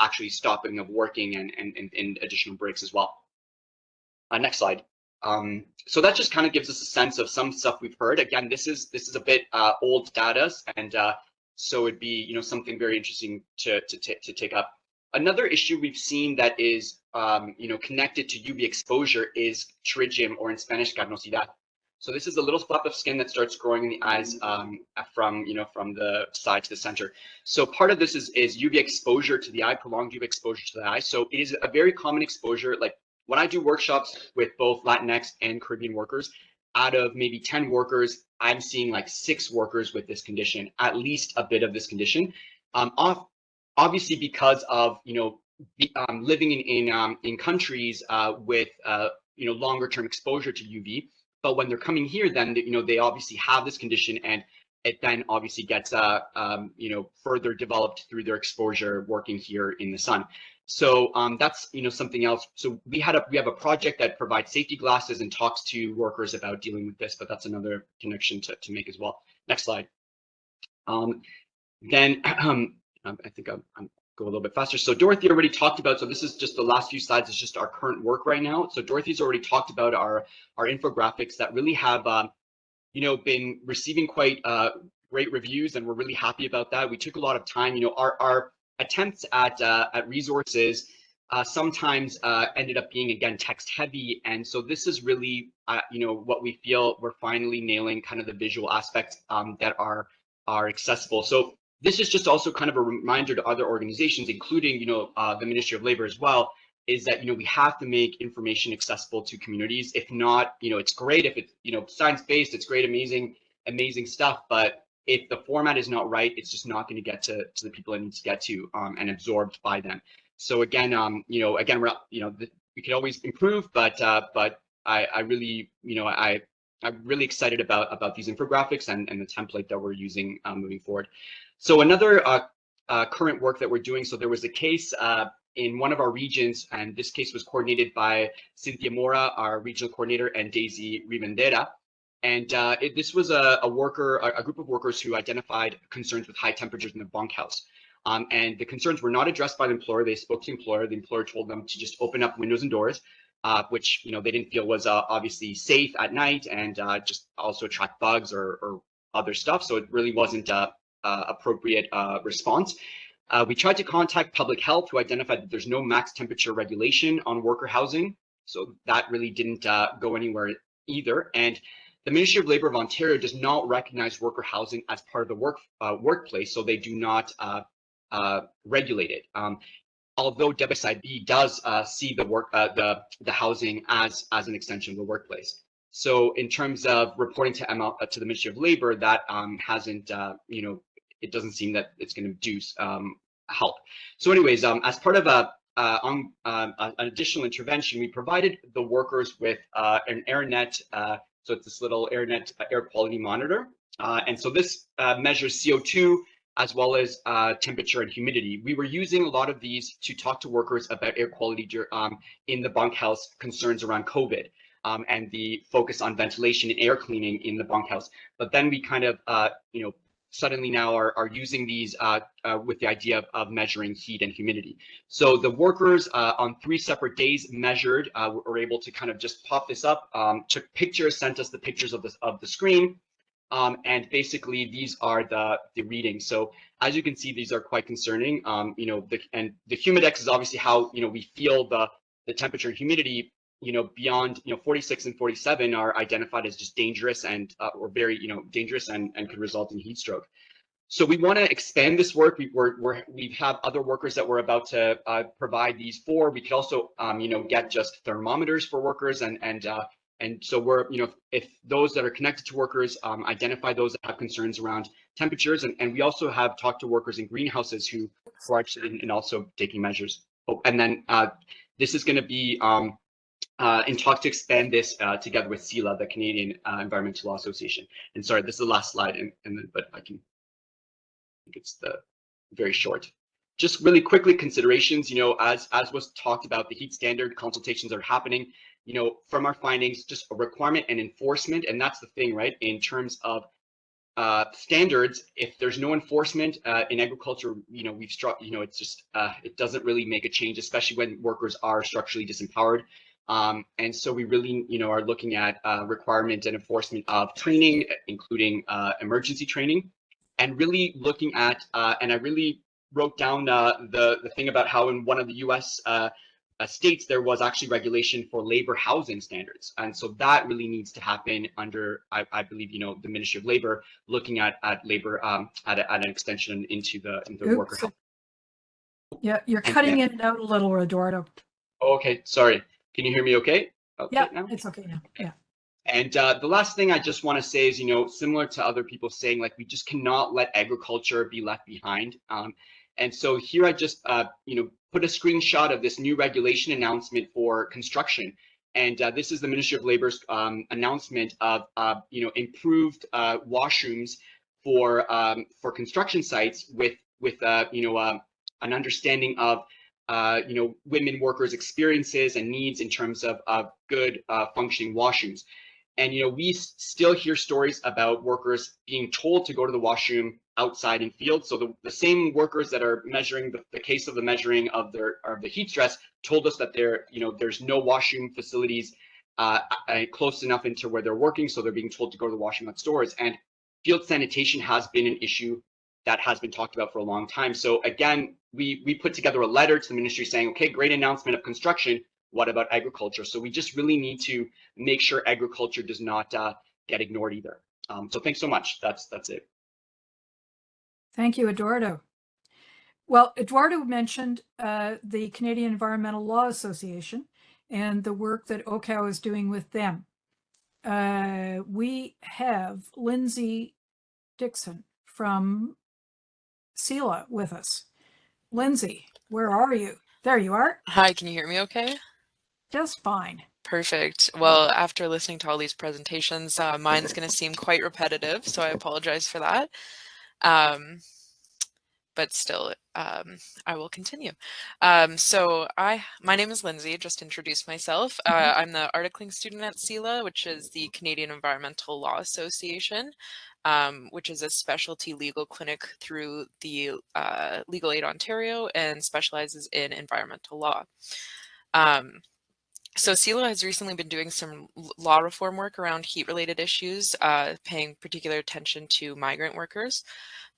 actually stopping of working and additional breaks as well. Next slide. So that just kind of gives us a sense of some stuff we've heard. Again, this is a bit old data, and so it'd be something very interesting to take up. Another issue we've seen that is connected to UV exposure is pterygium, or in Spanish, carnosidad. So this is a little flap of skin that starts growing in the eyes from the side to the center. So part of this is UV exposure to the eye, prolonged UV exposure to the eye. So it is a very common exposure. Like when I do workshops with both Latinx and Caribbean workers, out of maybe 10 workers, I'm seeing like 6 workers with this condition, at least a bit of this condition. Obviously, because of living in countries with longer term exposure to UV, but when they're coming here, then they obviously have this condition, and it then obviously gets further developed through their exposure working here in the sun. So that's something else. So we have a project that provides safety glasses and talks to workers about dealing with this, but that's another connection to make as well. Next slide. Then I think I'm go a little bit faster. So Dorothy already talked about, so this is just the last few slides, is just our current work right now. So Dorothy's already talked about our infographics that really have been receiving quite great reviews, and we're really happy about that. We took a lot of time. Our attempts at resources sometimes ended up being, again, text heavy, and so this is really what we feel we're finally nailing, kind of the visual aspects that are accessible. So this is just also kind of a reminder to other organizations, including the Ministry of Labor as well, is that we have to make information accessible to communities. If not, it's great if it's science-based, it's great, amazing stuff, but if the format is not right, it's just not going to get to the people it needs to get to and absorbed by them. So again, again, we're we could always improve, but I really, I'm really excited about these infographics and the template that we're using moving forward. So another current work that we're doing, so there was a case in one of our regions, and this case was coordinated by Cynthia Mora, our regional coordinator, and Daisy Rivendera. And this was a group of workers who identified concerns with high temperatures in the bunkhouse. And the concerns were not addressed by the employer. They spoke to the employer. The employer told them to just open up windows and doors, which they didn't feel was obviously safe at night, and just also attract bugs or other stuff. So it really wasn't appropriate response. We tried to contact public health, who identified that there's no max temperature regulation on worker housing. So that really didn't go anywhere either. And the Ministry of Labour of Ontario does not recognize worker housing as part of the workplace, so they do not regulate it. Although WSIB does see the housing as an extension of the workplace. So in terms of reporting to the Ministry of Labour, that hasn't, it doesn't seem that it's going to do help. So anyways, as part of an additional intervention, we provided the workers with an AirNet, so it's this little AirNet air quality monitor. And so this measures CO2 as well as temperature and humidity. We were using a lot of these to talk to workers about air quality in the bunkhouse, concerns around COVID, and the focus on ventilation and air cleaning in the bunkhouse. But then we kind of, suddenly now are using these with the idea of measuring heat and humidity. So the workers on 3 separate days measured, were able to kind of just pop this up, took pictures, sent us the pictures of the screen. And basically these are the readings. So as you can see, these are quite concerning. And the humidex is obviously how we feel the temperature and humidity. Beyond 46 and 47 are identified as just dangerous and or very dangerous and could result in heat stroke. So we want to expand this work. We have other workers that we're about to provide these for. We could also get just thermometers for workers and so we're, if those that are connected to workers identify those that have concerns around temperatures, and we also have talked to workers in greenhouses who are interested in also taking measures. Oh, and then this is going to be in talk to expand this together with CELA, the Canadian Environmental Law Association. And sorry, this is the last slide, but I think it's very short. Just really quickly considerations, as was talked about, the heat standard consultations are happening. From our findings, just a requirement and enforcement, and that's the thing, right? In terms of standards, if there's no enforcement in agriculture, we've struck, it's just it doesn't really make a change, especially when workers are structurally disempowered. And so we really, are looking at requirement and enforcement of training, including emergency training, and really looking at, and I really wrote down the thing about how in one of the U.S. States there was actually regulation for labor housing standards, and so that really needs to happen under, I believe, the Ministry of Labor, looking at labor at an extension into the worker housing. Yeah, you're cutting in and out a little, Eduardo. Oh, okay, sorry. Can you hear me okay? Yeah, it's okay now. Yeah. And the last thing I just want to say is, similar to other people saying, like, we just cannot let agriculture be left behind. And so here I just, put a screenshot of this new regulation announcement for construction. And this is the Ministry of Labor's announcement of, improved washrooms for construction sites with an understanding of women workers' experiences and needs in terms of good functioning washrooms. And we still hear stories about workers being told to go to the washroom outside in fields. So the same workers that are measuring the case of the measuring of the heat stress told us that there's no washroom facilities close enough into where they're working, so they're being told to go to the washroom at stores. And field sanitation has been an issue that has been talked about for a long time. So again, we put together a letter to the ministry saying, okay, great announcement of construction. What about agriculture? So we just really need to make sure agriculture does not get ignored either. So thanks so much. That's it. Thank you, Eduardo. Well, Eduardo mentioned the Canadian Environmental Law Association and the work that OHCOW is doing with them. We have Lindsay Dixon from CELA with us. Lindsay, where are you? There you are. Hi, can you hear me okay? Just fine. Perfect. Well, after listening to all these presentations, mine's going to seem quite repetitive, so I apologize for that. But still, I will continue. So my name is Lindsay, just introduced myself. I'm the articling student at CELA, which is the Canadian Environmental Law Association, which is a specialty legal clinic through the Legal Aid Ontario and specializes in environmental law. So CELA has recently been doing some law reform work around heat-related issues, paying particular attention to migrant workers.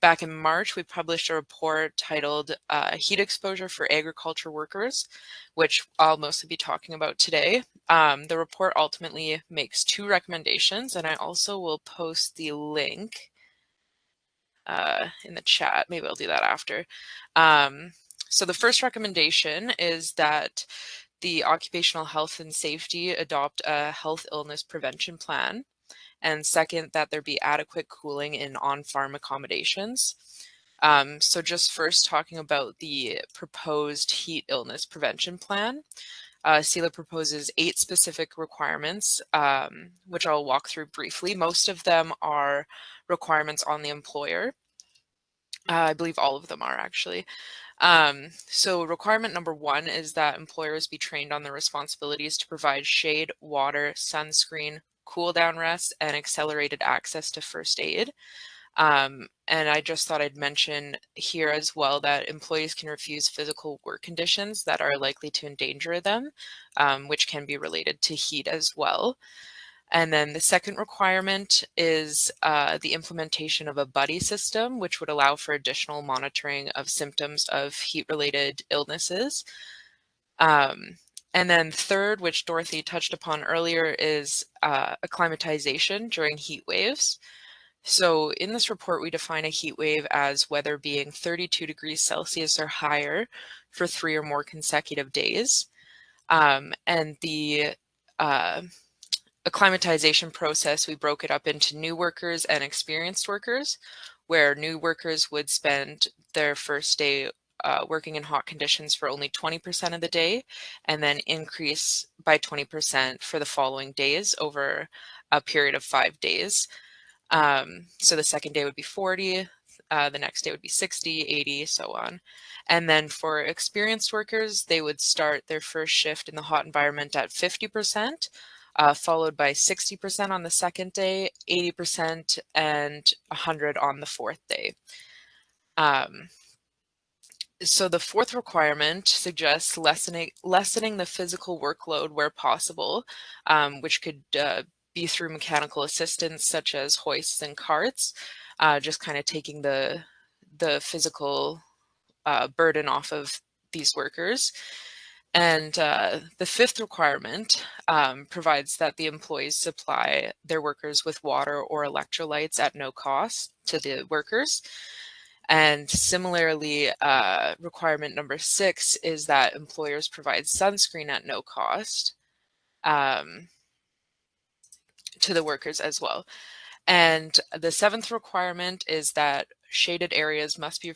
Back in March, we published a report titled Heat Exposure for Agriculture Workers, which I'll mostly be talking about today. The report ultimately makes 2 recommendations, and I also will post the link in the chat. Maybe I'll do that after. So the first recommendation is that the Occupational Health and Safety adopt a health illness prevention plan. And second, that there be adequate cooling in on-farm accommodations. So just first talking about the proposed heat illness prevention plan. CELA proposes 8 specific requirements, which I'll walk through briefly. Most of them are requirements on the employer. I believe all of them are actually. So requirement number 1 is that employers be trained on the responsibilities to provide shade, water, sunscreen, cool down rest, and accelerated access to first aid. And I just thought I'd mention here as well that employees can refuse physical work conditions that are likely to endanger them, which can be related to heat as well. And then the second requirement is the implementation of a buddy system, which would allow for additional monitoring of symptoms of heat-related illnesses. And then third, which Dorothy touched upon earlier, is acclimatization during heat waves. So in this report, we define a heat wave as weather being 32 degrees Celsius or higher for 3 or more consecutive days. And the acclimatization process, we broke it up into new workers and experienced workers, where new workers would spend their first day working in hot conditions for only 20% of the day, and then increase by 20% for the following days over a period of 5 days. So the second day would be 40, the next day would be 60, 80, so on. And then for experienced workers, they would start their first shift in the hot environment at 50%, followed by 60% on the second day, 80%, and 100 on the 4th day. So the 4th requirement suggests lessening the physical workload where possible, which could be through mechanical assistance such as hoists and carts, just kind of taking the physical burden off of these workers. And the 5th requirement provides that the employees supply their workers with water or electrolytes at no cost to the workers. And similarly, requirement number 6 is that employers provide sunscreen at no cost to the workers as well. And the 7th requirement is that shaded areas must be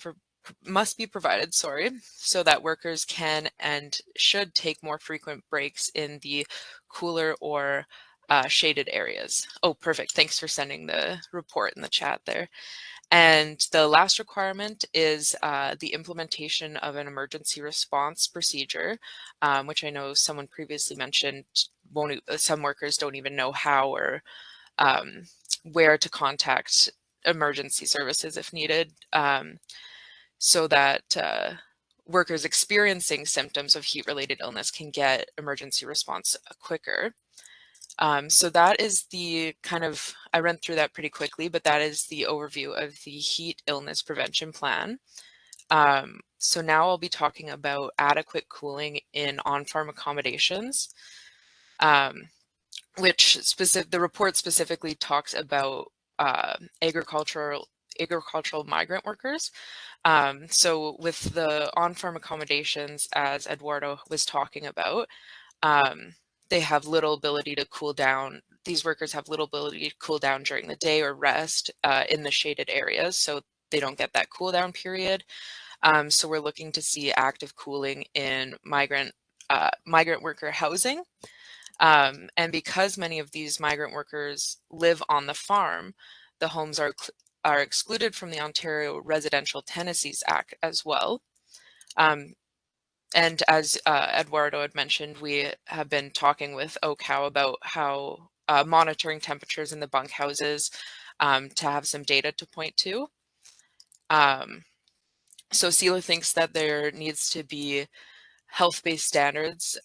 provided, so that workers can and should take more frequent breaks in the cooler or shaded areas. Oh, perfect. Thanks for sending the report in the chat there. And the last requirement is the implementation of an emergency response procedure, which I know someone previously mentioned, some workers don't even know how or where to contact emergency services if needed, so that workers experiencing symptoms of heat-related illness can get emergency response quicker. So that is the kind of, I ran through that pretty quickly, but that is the overview of the heat illness prevention plan. So now I'll be talking about adequate cooling in on-farm accommodations, which the report specifically talks about agricultural migrant workers. So with the on-farm accommodations, as Eduardo was talking about, they have little ability to cool down. These workers have little ability to cool down during the day or rest in the shaded areas, so they don't get that cool down period. So we're looking to see active cooling in migrant worker housing. And because many of these migrant workers live on the farm, the homes are excluded from the Ontario Residential Tenancies Act as well. And as Eduardo had mentioned, we have been talking with OHCOW about how monitoring temperatures in the bunkhouses to have some data to point to. So CELA thinks that there needs to be health-based standards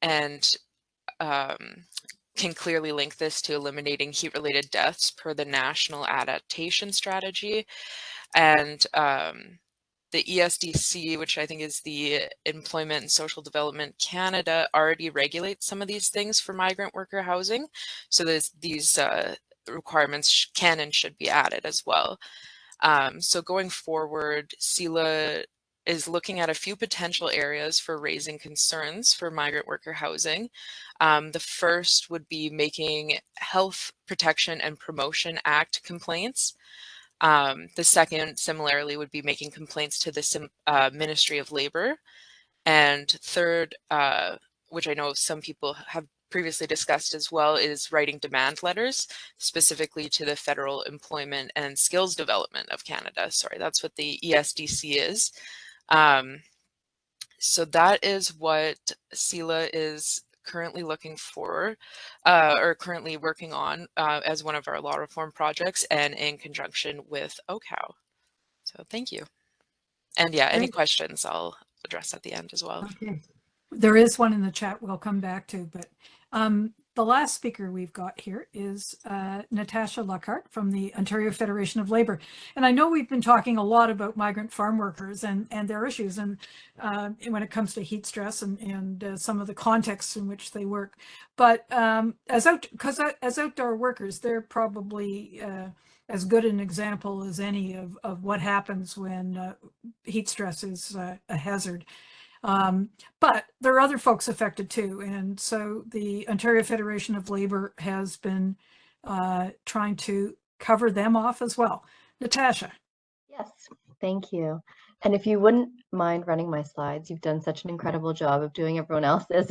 and can clearly link this to eliminating heat-related deaths per the National Adaptation Strategy. And the ESDC, which I think is the Employment and Social Development Canada, already regulates some of these things for migrant worker housing. So these requirements can and should be added as well. So going forward, CELA is looking at a few potential areas for raising concerns for migrant worker housing. The first would be making Health Protection and Promotion Act complaints. The second, similarly, would be making complaints to the Ministry of Labor. And third, which I know some people have previously discussed as well, is writing demand letters specifically to the Federal Employment and Skills Development of Canada. Sorry, that's what the ESDC is. So that is what CELA is currently looking for, or currently working on as one of our law reform projects and in conjunction with OHCOW. So thank you. And yeah, any questions I'll address at the end as well. Okay. There is one in the chat we'll come back to, but the last speaker we've got here is Natasha Luckhadt from the Ontario Federation of Labour. And I know we've been talking a lot about migrant farm workers and their issues, and when it comes to heat stress and some of the contexts in which they work. But as outdoor workers, they're probably as good an example as any of what happens when heat stress is a hazard. But there are other folks affected too. And so the Ontario Federation of Labour has been trying to cover them off as well. Natasha. Yes, thank you. And if you wouldn't mind running my slides, you've done such an incredible job of doing everyone else's.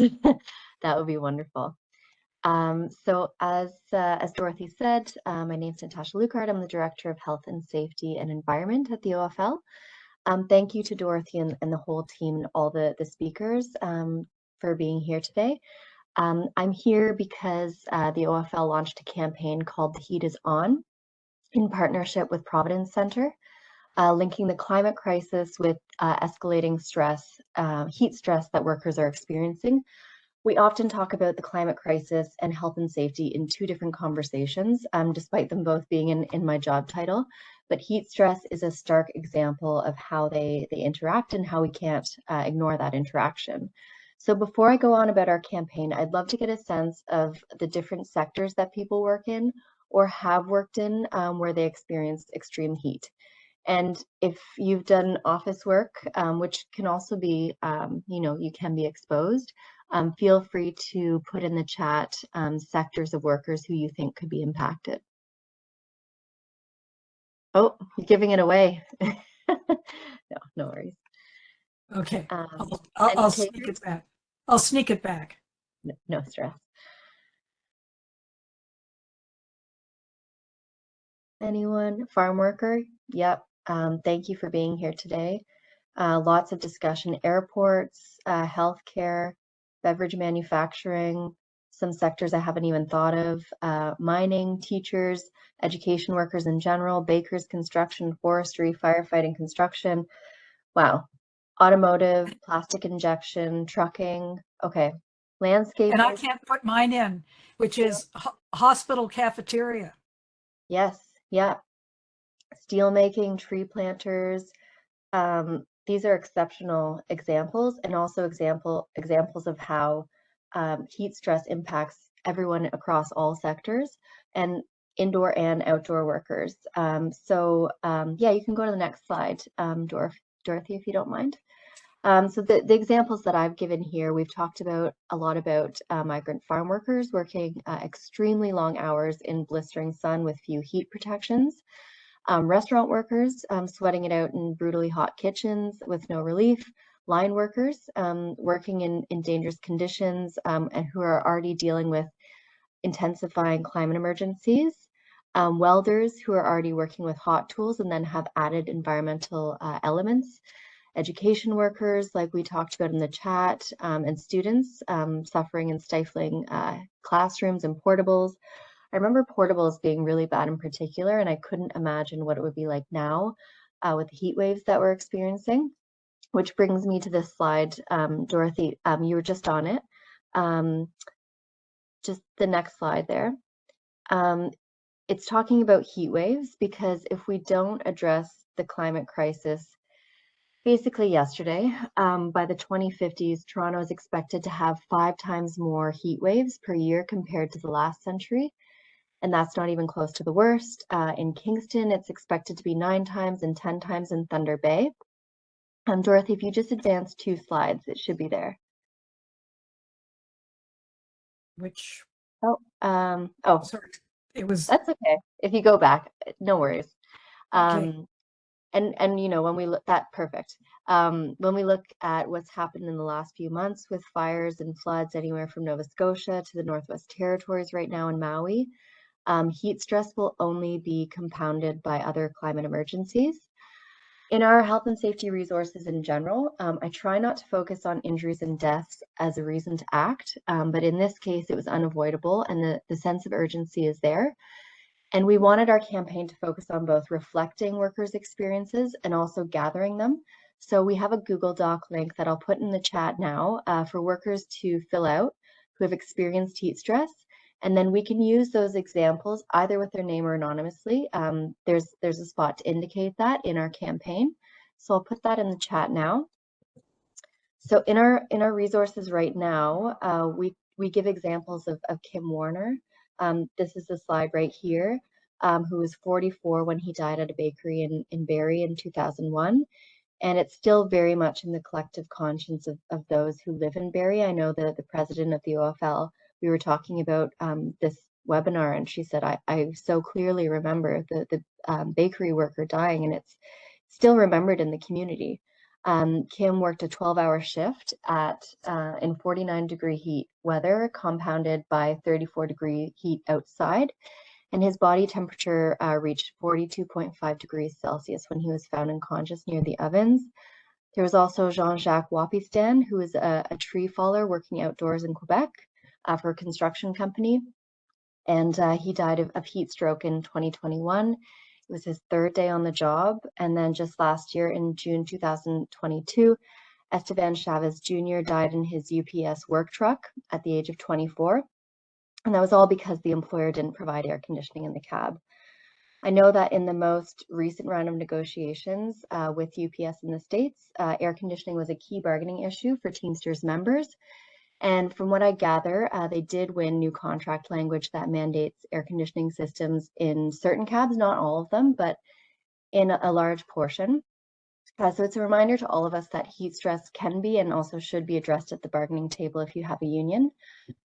That would be wonderful. So as Dorothy said, my name is Natasha Luckhadt. I'm the Director of Health and Safety and Environment at the OFL. Thank you to Dorothy and the whole team and all the speakers for being here today. I'm here because the OFL launched a campaign called The Heat is On in partnership with Providence Centre, linking the climate crisis with escalating stress, heat stress that workers are experiencing. We often talk about the climate crisis and health and safety in two different conversations, despite them both being in my job title. But heat stress is a stark example of how they interact and how we can't ignore that interaction. So before I go on about our campaign, I'd love to get a sense of the different sectors that people work in or have worked in where they experience extreme heat. And if you've done office work, which can also be, you can be exposed, feel free to put in the chat sectors of workers who you think could be impacted. Oh, you're giving it away. No worries. Okay, I'll sneak it back. I'll sneak it back. No stress. Anyone? Farm worker? Yep. Thank you for being here today. Lots of discussion. Airports, healthcare, beverage manufacturing, some sectors I haven't even thought of, mining, teachers, education workers in general, bakers, construction, forestry, firefighting, construction. Wow. Automotive, plastic injection, trucking. Okay. Landscape. And I can't put mine in, which is hospital cafeteria. Yes. Yeah. Steel making, tree planters. These are exceptional examples, and also examples of how heat stress impacts everyone across all sectors, and indoor and outdoor workers. Yeah, you can go to the next slide, Dorothy, if you don't mind. So the examples that I've given here, we've talked about a lot about migrant farm workers working extremely long hours in blistering sun with few heat protections. Restaurant workers sweating it out in brutally hot kitchens with no relief. Line workers working in dangerous conditions and who are already dealing with intensifying climate emergencies. Welders who are already working with hot tools and then have added environmental elements. Education workers, like we talked about in the chat, and students suffering in stifling classrooms and portables. I remember portables being really bad in particular, and I couldn't imagine what it would be like now with the heat waves that we're experiencing. Which brings me to this slide, Dorothy, you were just on it, Just the next slide there. It's talking about heat waves, because if we don't address the climate crisis, basically yesterday, by the 2050s, Toronto is expected to have 5 times more heat waves per year compared to the last century. And that's not even close to the worst. In Kingston, it's expected to be 9 times and 10 times in Thunder Bay. Dorothy, if you just advance 2 slides, it should be there. Which, Oh, sorry, it was, that's okay. If you go back, no worries. okay. And you know, when we look perfect. When we look at what's happened in the last few months with fires and floods anywhere from Nova Scotia to the Northwest Territories right now in Maui, heat stress will only be compounded by other climate emergencies. In our health and safety resources in general, I try not to focus on injuries and deaths as a reason to act, but in this case, it was unavoidable, and the sense of urgency is there. And we wanted our campaign to focus on both reflecting workers' experiences and also gathering them. So we have a Google Doc link that I'll put in the chat now for workers to fill out who have experienced heat stress. And then we can use those examples either with their name or anonymously. There's a spot to indicate that in our campaign. So I'll put that in the chat now. So in our resources right now, we give examples of Kim Warner. This is the slide right here, who was 44 when he died at a bakery in Barrie in 2001. And it's still very much in the collective conscience of those who live in Barrie. I know that the president of the OFL, we were talking about this webinar, and she said, I so clearly remember the bakery worker dying, and it's still remembered in the community. Kim worked a 12-hour shift in 49-degree heat weather, compounded by 34-degree heat outside, and his body temperature reached 42.5 degrees Celsius when he was found unconscious near the ovens. There was also Jean-Jacques Wapistan, who is a tree faller working outdoors in Quebec for a construction company, and he died of heat stroke in 2021. It was his 3rd day on the job. And then just last year in June 2022, Esteban Chavez Jr. died in his UPS work truck at the age of 24. And that was all because the employer didn't provide air conditioning in the cab. I know that in the most recent round of negotiations with UPS in the States, air conditioning was a key bargaining issue for Teamsters members. And from what I gather, they did win new contract language that mandates air conditioning systems in certain cabs, not all of them, but in a large portion. So it's a reminder to all of us that heat stress can be and also should be addressed at the bargaining table if you have a union.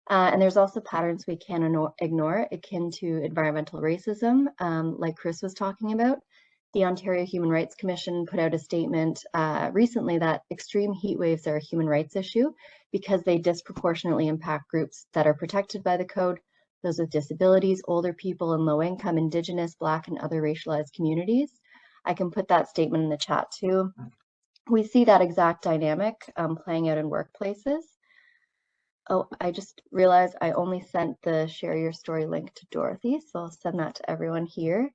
And there's also patterns we can't ignore, akin to environmental racism, like Chris was talking about. The Ontario Human Rights Commission put out a statement recently that extreme heat waves are a human rights issue because they disproportionately impact groups that are protected by the code, those with disabilities, older people, and low-income, Indigenous, Black, and other racialized communities. I can put that statement in the chat too. We see that exact dynamic playing out in workplaces. Oh, I just realized I only sent the Share Your Story link to Dorothy, so I'll send that to everyone here.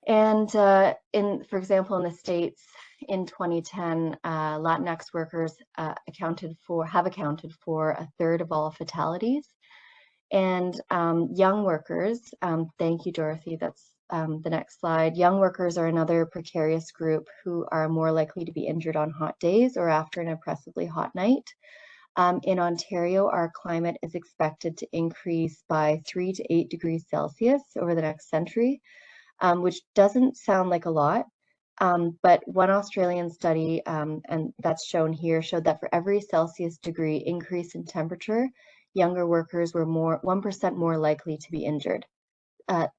And for example, in the States, in 2010, Latinx workers have accounted for 1/3 of all fatalities. And young workers, thank you, Dorothy, that's the next slide. Young workers are another precarious group who are more likely to be injured on hot days or after an oppressively hot night. In Ontario, our climate is expected to increase by 3 to 8 degrees Celsius over the next century, which doesn't sound like a lot, but one Australian study, and that's shown here, showed that for every Celsius degree increase in temperature, younger workers were 1% more likely to be injured.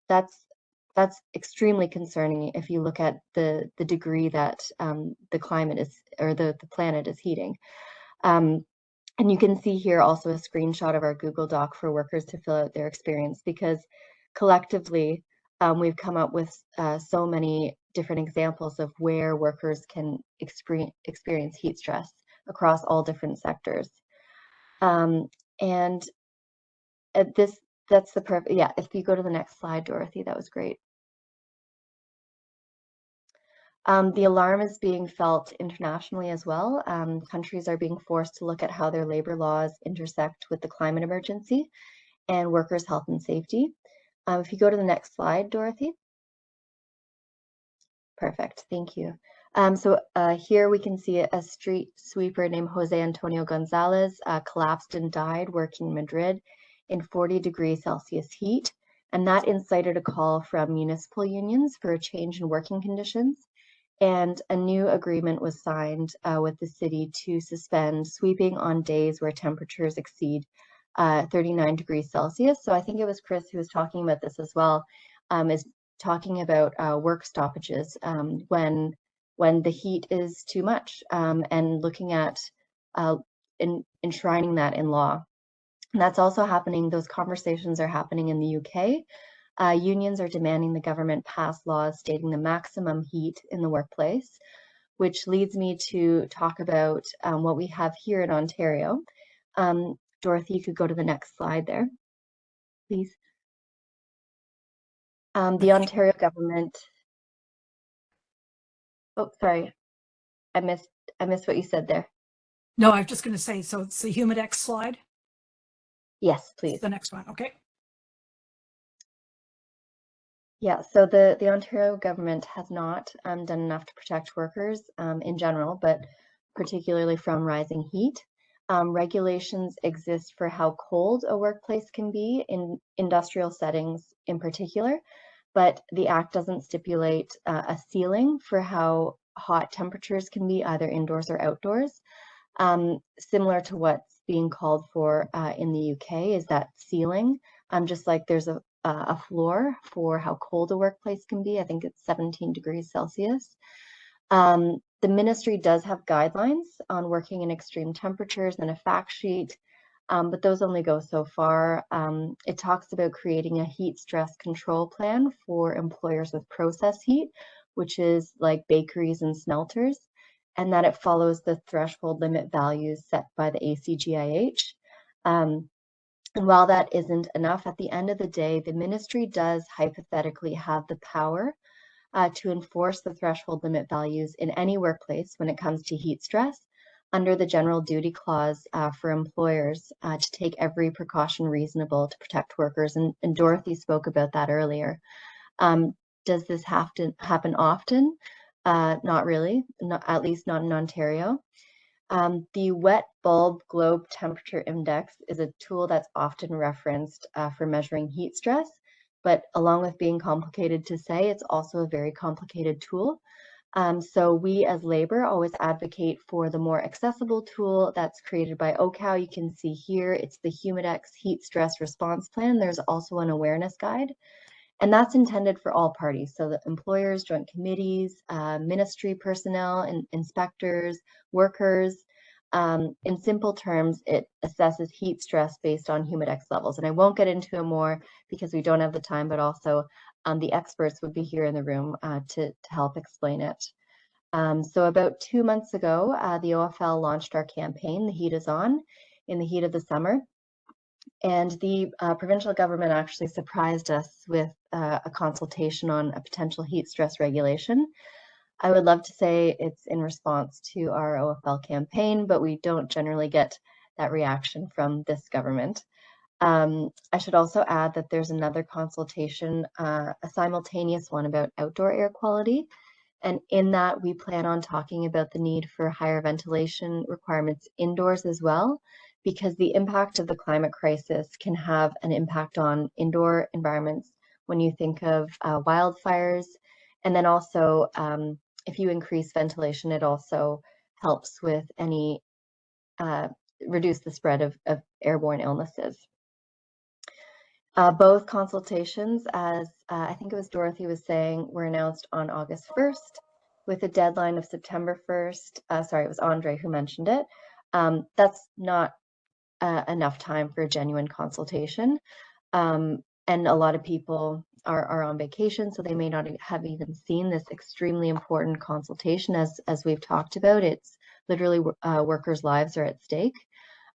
That's extremely concerning if you look at the degree that the climate is, or the planet is heating. And you can see here also a screenshot of our Google Doc for workers to fill out their experience, because collectively we've come up with so many different examples of where workers can experience heat stress across all different sectors. And that's the perfect, yeah, if you go to the next slide, Dorothy, that was great. The alarm is being felt internationally as well. Countries are being forced to look at how their labor laws intersect with the climate emergency and workers' health and safety. If you go to the next slide, Dorothy. Perfect, thank you. Here we can see a street sweeper named Jose Antonio Gonzalez collapsed and died working in Madrid in 40°C heat. And that incited a call from municipal unions for a change in working conditions. And a new agreement was signed with the city to suspend sweeping on days where temperatures exceed 39°C. So I think it was Chris who was talking about this as well, is talking about work stoppages when the heat is too much, and looking at enshrining that in law. And that's also happening, those conversations are happening in the UK. Unions are demanding the government pass laws stating the maximum heat in the workplace, which leads me to talk about what we have here in Ontario. Dorothy, you could go to the next slide there, please. The Ontario government. Oh, sorry, I missed what you said there. No, I was just going to say, so it's the Humidex slide. Yes, please. It's the next one, okay. Yeah, so the Ontario government has not done enough to protect workers in general, but particularly from rising heat. Regulations exist for how cold a workplace can be in industrial settings in particular, but the Act doesn't stipulate a ceiling for how hot temperatures can be either indoors or outdoors. Similar to what's being called for in the UK is that ceiling, just like there's a floor for how cold a workplace can be. I think it's 17°C. The ministry does have guidelines on working in extreme temperatures and a fact sheet, but those only go so far. It talks about creating a heat stress control plan for employers with process heat, which is like bakeries and smelters, and that it follows the threshold limit values set by the ACGIH. And while that isn't enough, at the end of the day, the ministry does hypothetically have the power to enforce the threshold limit values in any workplace when it comes to heat stress under the general duty clause for employers to take every precaution reasonable to protect workers. And Dorothy spoke about that earlier. Does this have to happen often? Not really, at least not in Ontario. The Wet Bulb Globe Temperature Index is a tool that's often referenced for measuring heat stress, but along with being complicated to say, it's also a very complicated tool. So we as Labour always advocate for the more accessible tool that's created by OHCOW. You can see here, it's the Humidex Heat Stress Response Plan. There's also an awareness guide. And that's intended for all parties, so the employers, joint committees, ministry personnel, and inspectors, workers. In simple terms, it assesses heat stress based on Humidex levels. And I won't get into it more because we don't have the time, but also the experts would be here in the room to help explain it. So about 2 months ago, the OFL launched our campaign, The Heat is On, in the heat of the summer. And the provincial government actually surprised us with a consultation on a potential heat stress regulation. I would love to say it's in response to our OFL campaign, but we don't generally get that reaction from this government. I should also add that there's another consultation, a simultaneous one about outdoor air quality. And in that, we plan on talking about the need for higher ventilation requirements indoors as well, because the impact of the climate crisis can have an impact on indoor environments when you think of wildfires. And then also, if you increase ventilation, it also helps with any, reduce the spread of airborne illnesses. Both consultations, as I think it was Dorothy was saying, were announced on August 1st with a deadline of September 1st. Sorry, it was Andre who mentioned it. That's not enough time for a genuine consultation. And a lot of people are on vacation, so they may not have even seen this extremely important consultation. As we've talked about, it's literally workers' lives are at stake.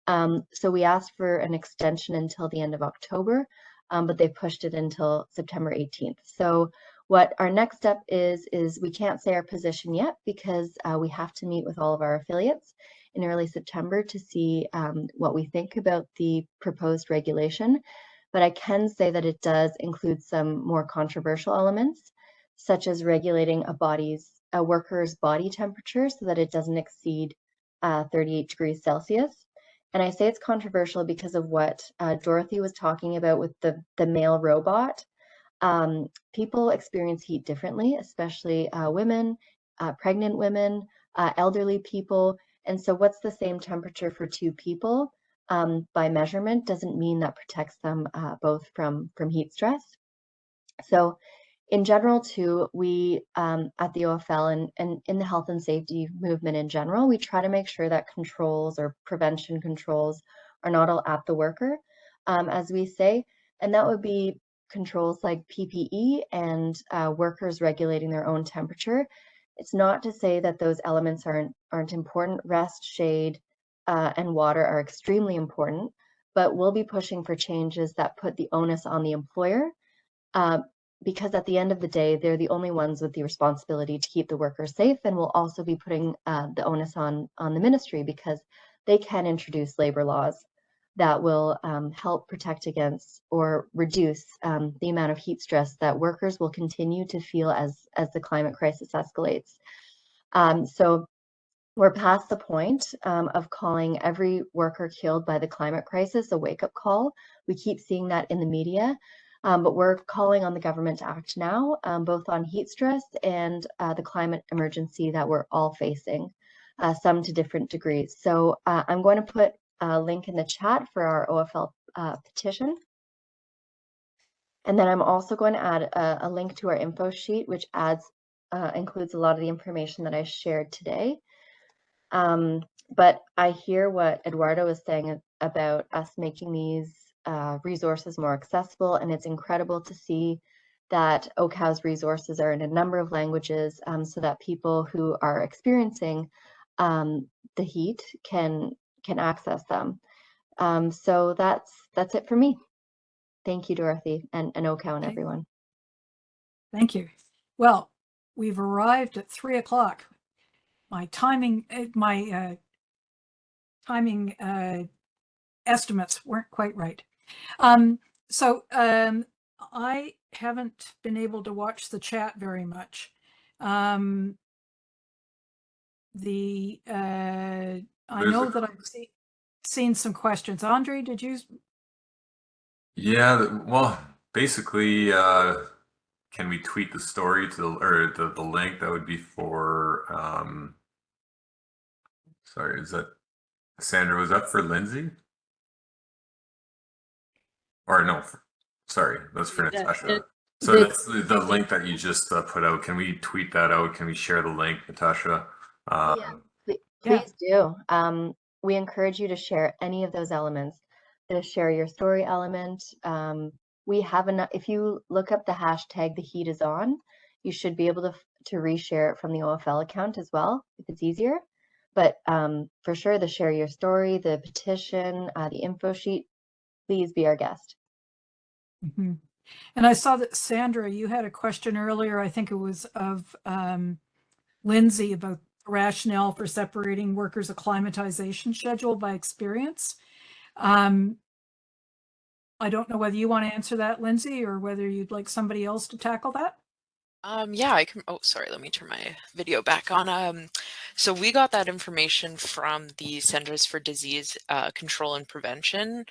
So we asked for an extension until the end of October, but they pushed it until September 18th. So What our next step is we can't say our position yet because we have to meet with all of our affiliates in early September to see what we think about the proposed regulation. But I can say that it does include some more controversial elements, such as regulating a worker's body temperature so that it doesn't exceed 38 degrees Celsius. And I say it's controversial because of what Dorothy was talking about with the male robot. People experience heat differently, especially women, pregnant women, elderly people. And so what's the same temperature for two people by measurement doesn't mean that protects them both from heat stress. So in general too, we at the OFL and in the health and safety movement in general, we try to make sure that controls or prevention controls are not all at the worker, as we say, and that would be controls like PPE and workers regulating their own temperature. It's not to say that those elements aren't important. Rest, shade, and water are extremely important, but we'll be pushing for changes that put the onus on the employer, because at the end of the day, they're the only ones with the responsibility to keep the workers safe, and we'll also be putting the onus on the ministry because they can introduce labor laws that will help protect against or reduce the amount of heat stress that workers will continue to feel as the climate crisis escalates. So we're past the point of calling every worker killed by the climate crisis a wake-up call. We keep seeing that in the media, but we're calling on the government to act now, both on heat stress and the climate emergency that we're all facing, some to different degrees. So I'm going to put a link in the chat for our OFL petition. And then I'm also going to add a link to our info sheet, which includes a lot of the information that I shared today. But I hear what Eduardo was saying about us making these resources more accessible, and it's incredible to see that OHCOW's resources are in a number of languages so that people who are experiencing the heat can access them. So that's it for me. Thank you, Dorothy, and OHCOW and everyone. Thank you. Well, we've arrived at 3 o'clock. My timing estimates weren't quite right. So I haven't been able to watch the chat very much. I know that I've seen some questions. Andre, did you? Yeah, well, basically, can we tweet the story to the link that would be for, sorry, is that, Sandra, was that for Lindsay? Or no, sorry, that's for Natasha. So that's the link that you just put out. Can we tweet that out? Can we share the link, Natasha? Please do. We encourage you to share any of those elements. To share your story element. We have enough. If you look up the hashtag "the heat is on," you should be able to reshare it from the OFL account as well if it's easier. But for sure, the share your story, the petition, the info sheet. Please be our guest. Mm-hmm. And I saw that Sandra, you had a question earlier. I think it was of Lindsay about rationale for separating workers' acclimatization schedule by experience. I don't know whether you want to answer that, Lindsay, or whether you'd like somebody else to tackle that. Yeah, I can. Oh, sorry, let me turn my video back on. So we got that information from the Centers for Disease Control and Prevention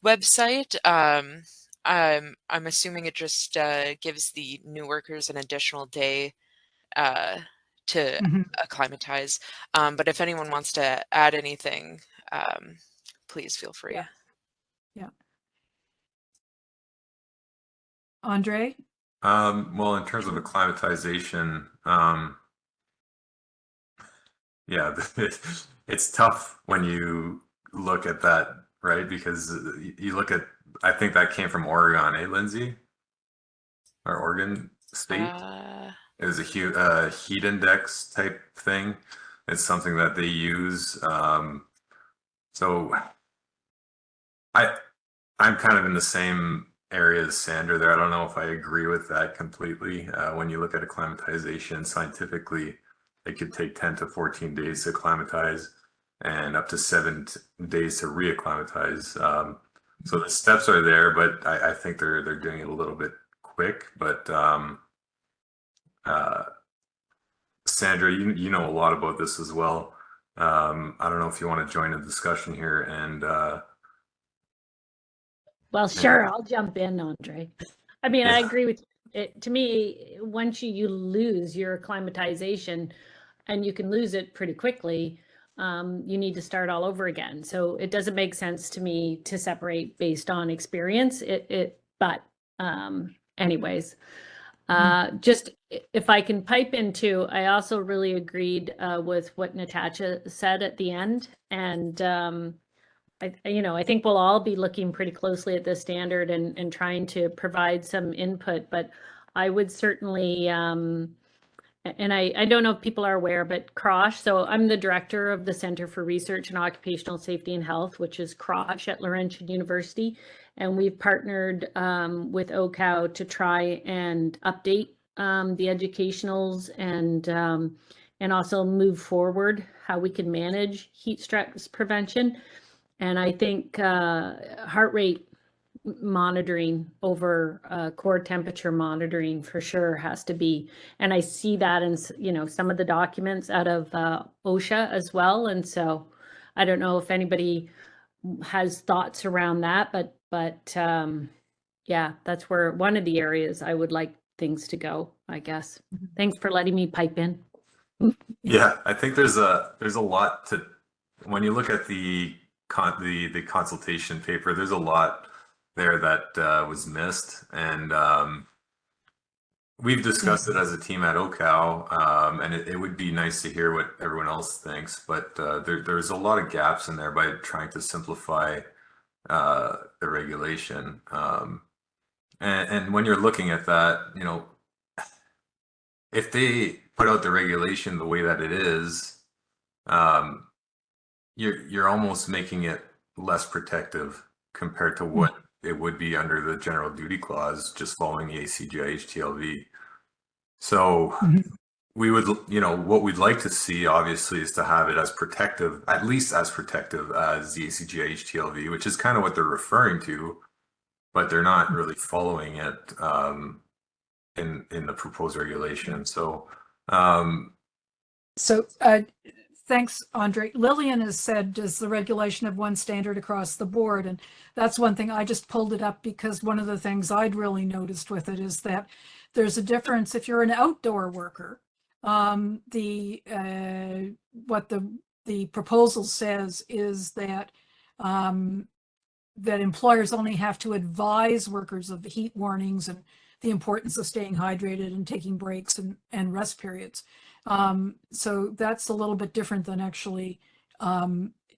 website. I'm assuming it just gives the new workers an additional day to acclimatize. But if anyone wants to add anything, please feel free. Yeah. Andre? Well, in terms of acclimatization, yeah, it's tough when you look at that, right? Because you look at, I think that came from Oregon, eh, Lindsay? Or Oregon State? It was a heat index type thing. It's something that they use. So I'm kind of in the same area Sandra there. I don't know if I agree with that completely. When you look at acclimatization scientifically, it could take 10 to 14 days to acclimatize and up to 7 days to reacclimatize. So the steps are there, but I think they're doing it a little bit quick. But Sandra, you know a lot about this as well. I don't know if you want to join the discussion here and Well, sure, I'll jump in, Andre. I mean, I agree with it. To me, once you lose your acclimatization, and you can lose it pretty quickly, you need to start all over again. So it doesn't make sense to me to separate based on experience. But anyways, just if I can pipe in too, I also really agreed with what Natasha said at the end, and I think we'll all be looking pretty closely at this standard and trying to provide some input, but I would certainly, and I don't know if people are aware, but CROSH, so I'm the director of the Center for Research in Occupational Safety and Health, which is CROSH at Laurentian University. And we've partnered with OHCOW to try and update the educationals and also move forward how we can manage heat stress prevention. And I think heart rate monitoring over core temperature monitoring for sure has to be, and I see that in some of the documents out of OSHA as well. And so I don't know if anybody has thoughts around that, but yeah, that's where one of the areas I would like things to go, I guess. Thanks for letting me pipe in. Yeah, I think there's a lot to, when you look at the consultation paper, there's a lot there that was missed, and we've discussed it as a team at OHCOW, and it would be nice to hear what everyone else thinks, but there's a lot of gaps in there by trying to simplify the regulation. And when you're looking at that, if they put out the regulation the way that it is, you're almost making it less protective compared to what it would be under the general duty clause, just following the ACGI HTLV. So we would, what we'd like to see obviously is to have it as protective, at least as protective as the ACGI HTLV, which is kind of what they're referring to, but they're not really following it in the proposed regulation. So, thanks, Andre. Lillian has said, does the regulation have one standard across the board? And that's one thing. I just pulled it up because one of the things I'd really noticed with it is that there's a difference if you're an outdoor worker. What the proposal says is that that employers only have to advise workers of the heat warnings and the importance of staying hydrated and taking breaks and rest periods. So that's a little bit different than actually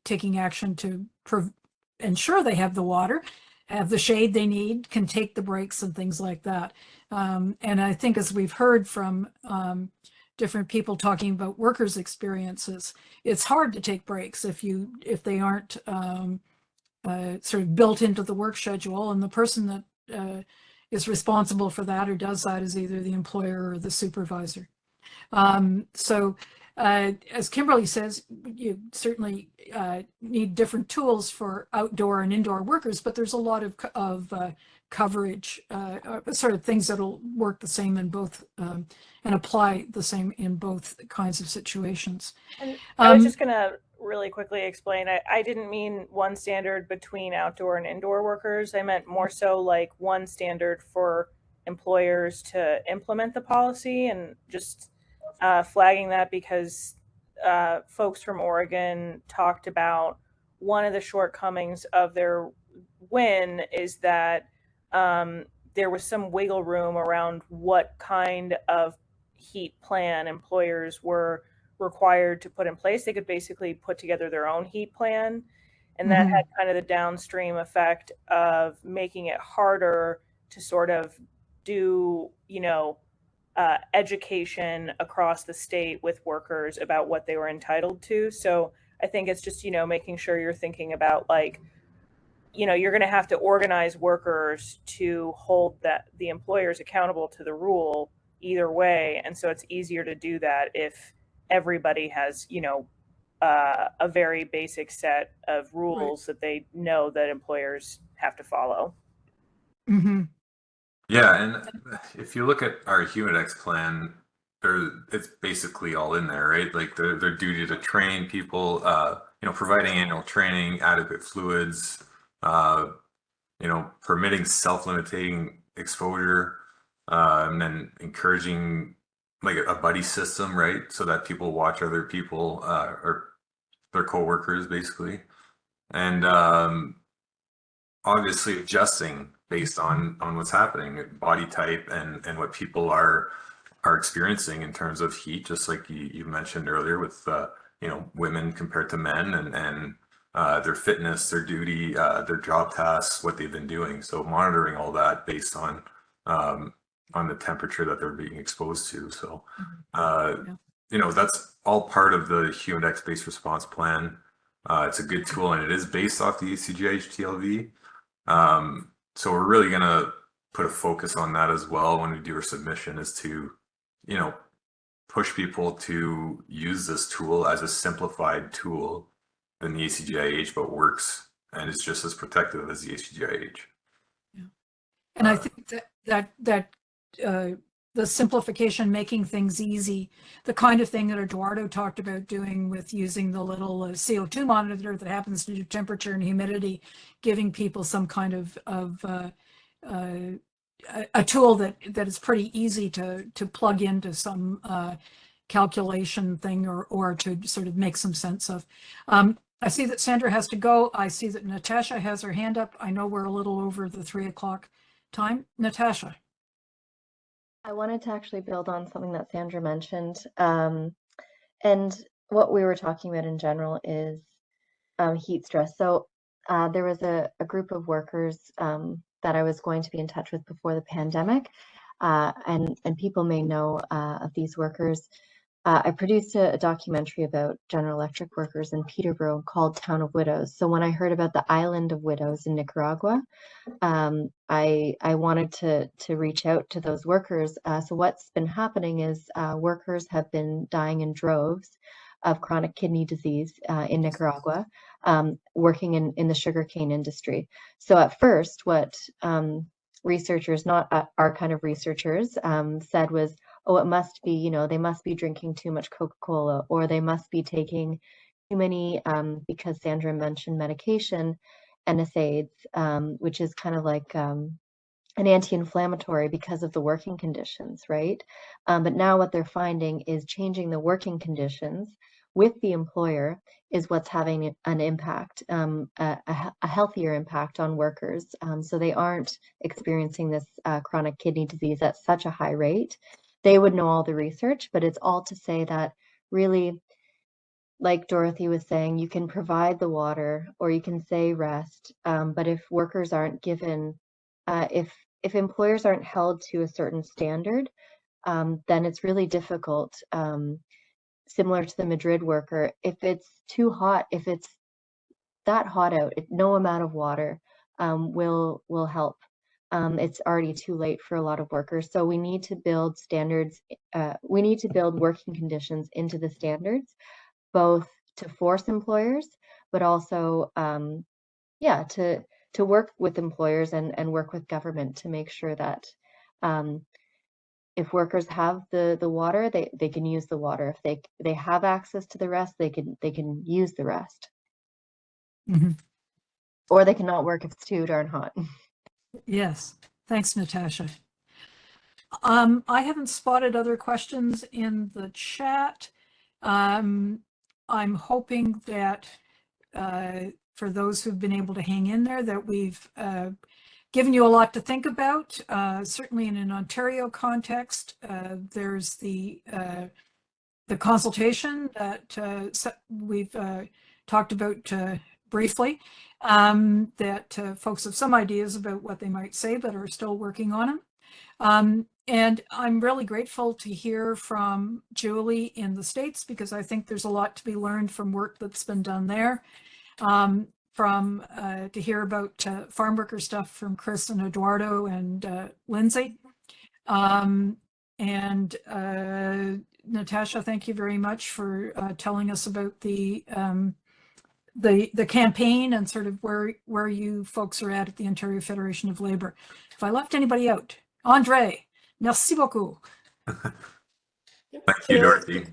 taking action to ensure they have the water, have the shade they need, can take the breaks and things like that. And I think as we've heard from different people talking about workers' experiences, it's hard to take breaks if they aren't sort of built into the work schedule, and the person that is responsible for that or does that is either the employer or the supervisor. So as Kimberly says, you certainly need different tools for outdoor and indoor workers, but there's a lot of coverage, sort of things that'll work the same in both and apply the same in both kinds of situations. And I was just going to really quickly explain, I didn't mean one standard between outdoor and indoor workers. I meant more so like one standard for employers to implement the policy, and just flagging that because folks from Oregon talked about one of the shortcomings of their win is that there was some wiggle room around what kind of heat plan employers were required to put in place. They could basically put together their own heat plan, and that had kind of the downstream effect of making it harder to sort of do, education across the state with workers about what they were entitled to. So I think it's just, making sure you're thinking about like you know, you're going to have to organize workers to hold the employers accountable to the rule either way. And so it's easier to do that if everybody has, you know, a very basic set of rules that they know that employers have to follow. Mm-hmm. Yeah, and if you look at our Humidex plan, it's basically all in there, right? Like their duty to train people, you know, providing annual training, adequate fluids, you know, permitting self-limiting exposure, and then encouraging like a buddy system, right? So that people watch other people or their co-workers basically. And obviously adjusting based on what's happening, body type and what people are experiencing in terms of heat, just like you mentioned earlier with you know, women compared to men and their fitness, their duty, their job tasks, what they've been doing. So monitoring all that based on the temperature that they're being exposed to. So you know, that's all part of the Humidex based response plan. It's a good tool and it is based off the ECGH TLV. So we're really going to put a focus on that as well when we do our submission, is to, you know, push people to use this tool as a simplified tool than the ACGIH, but works and it's just as protective as the ACGIH. Yeah. And I think that the simplification, making things easy, the kind of thing that Eduardo talked about doing with using the little CO2 monitor that happens to do temperature and humidity, giving people some kind of a tool that is pretty easy to plug into some calculation thing or to sort of make some sense of. I see that Sandra has to go. I see that Natasha has her hand up. I know we're a little over the 3 o'clock time. Natasha. I wanted to actually build on something that Sandra mentioned. And what we were talking about in general is heat stress. So there was a group of workers that I was going to be in touch with before the pandemic. And people may know of these workers. I produced a documentary about General Electric workers in Peterborough called Town of Widows. So when I heard about the island of widows in Nicaragua, I wanted to reach out to those workers. So what's been happening is workers have been dying in droves of chronic kidney disease in Nicaragua, working in the sugarcane industry. So at first, what researchers, not our kind of researchers, said was, oh, it must be, you know, they must be drinking too much Coca-Cola, or they must be taking too many, because Sandra mentioned medication, NSAIDs, which is kind of like an anti-inflammatory because of the working conditions, right? But now what they're finding is changing the working conditions with the employer is what's having an impact, a healthier impact on workers. So they aren't experiencing this chronic kidney disease at such a high rate. They would know all the research, but it's all to say that really, like Dorothy was saying, you can provide the water or you can say rest, but if workers aren't given, if employers aren't held to a certain standard, then it's really difficult. Similar to the Madrid worker, if it's too hot, if it's that hot out, no amount of water will help. It's already too late for a lot of workers. So we need to build standards. We need to build working conditions into the standards, both to force employers, but also, yeah, to work with employers and work with government to make sure that if workers have the water, they can use the water. If they have access to the rest, they can use the rest. Mm-hmm. Or they cannot work if it's too darn hot. Yes, thanks, Natasha. I haven't spotted other questions in the chat. I'm hoping that for those who've been able to hang in there, that we've given you a lot to think about. Certainly in an Ontario context, there's the consultation that we've talked about briefly, that folks have some ideas about what they might say, but are still working on them. And I'm really grateful to hear from Juley in the States, because I think there's a lot to be learned from work that's been done there. to hear about farm worker stuff from Chris and Eduardo and Lindsay. And Natasha, thank you very much for telling us about the campaign and sort of where you folks are at the Ontario Federation of Labor. If I left anybody out, Andre, merci beaucoup. Thank you, Dorothy.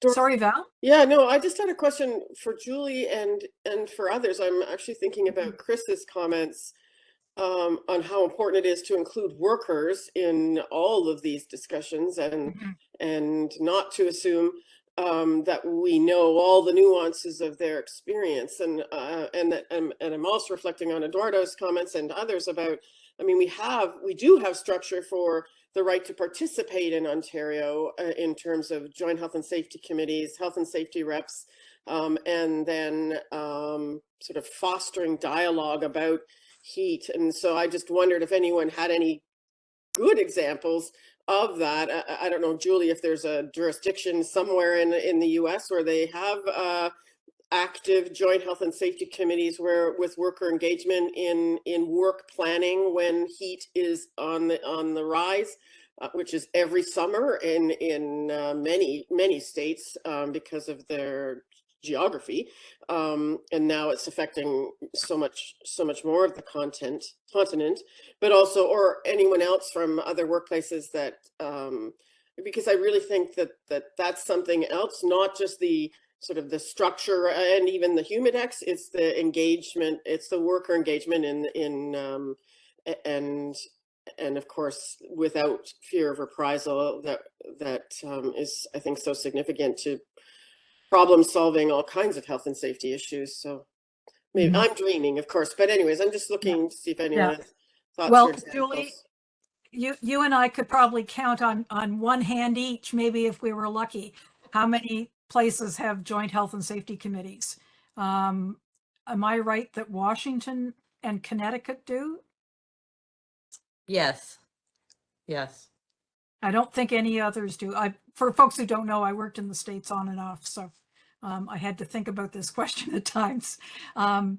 Sorry, Val? Yeah, no, I just had a question for Juley and for others. I'm actually thinking about Chris's comments on how important it is to include workers in all of these discussions and not to assume that we know all the nuances of their experience. And I'm also reflecting on Eduardo's comments and others about, I mean, we do have structure for the right to participate in Ontario in terms of joint health and safety committees, health and safety reps, and then sort of fostering dialogue about heat. And so I just wondered if anyone had any good examples of that. I don't know, Juley, if there's a jurisdiction somewhere in the US where they have active joint health and safety committees with worker engagement in work planning when heat is on the rise, which is every summer in many states because of their geography, and now it's affecting so much more of the continent, but also, or anyone else from other workplaces that because I really think that's something else, not just the sort of the structure and even the humidex, it's the engagement, it's the worker engagement and of course without fear of reprisal that is, I think, so significant to problem solving all kinds of health and safety issues. So maybe I'm dreaming, of course, but anyways, I'm just looking to see if anyone has thoughts. Well, Juley, you and I could probably count on one hand each, maybe if we were lucky, how many places have joint health and safety committees. Am I right that Washington and Connecticut do? Yes. I don't think any others do. For folks who don't know, I worked in the States on and off, so I had to think about this question at times. Although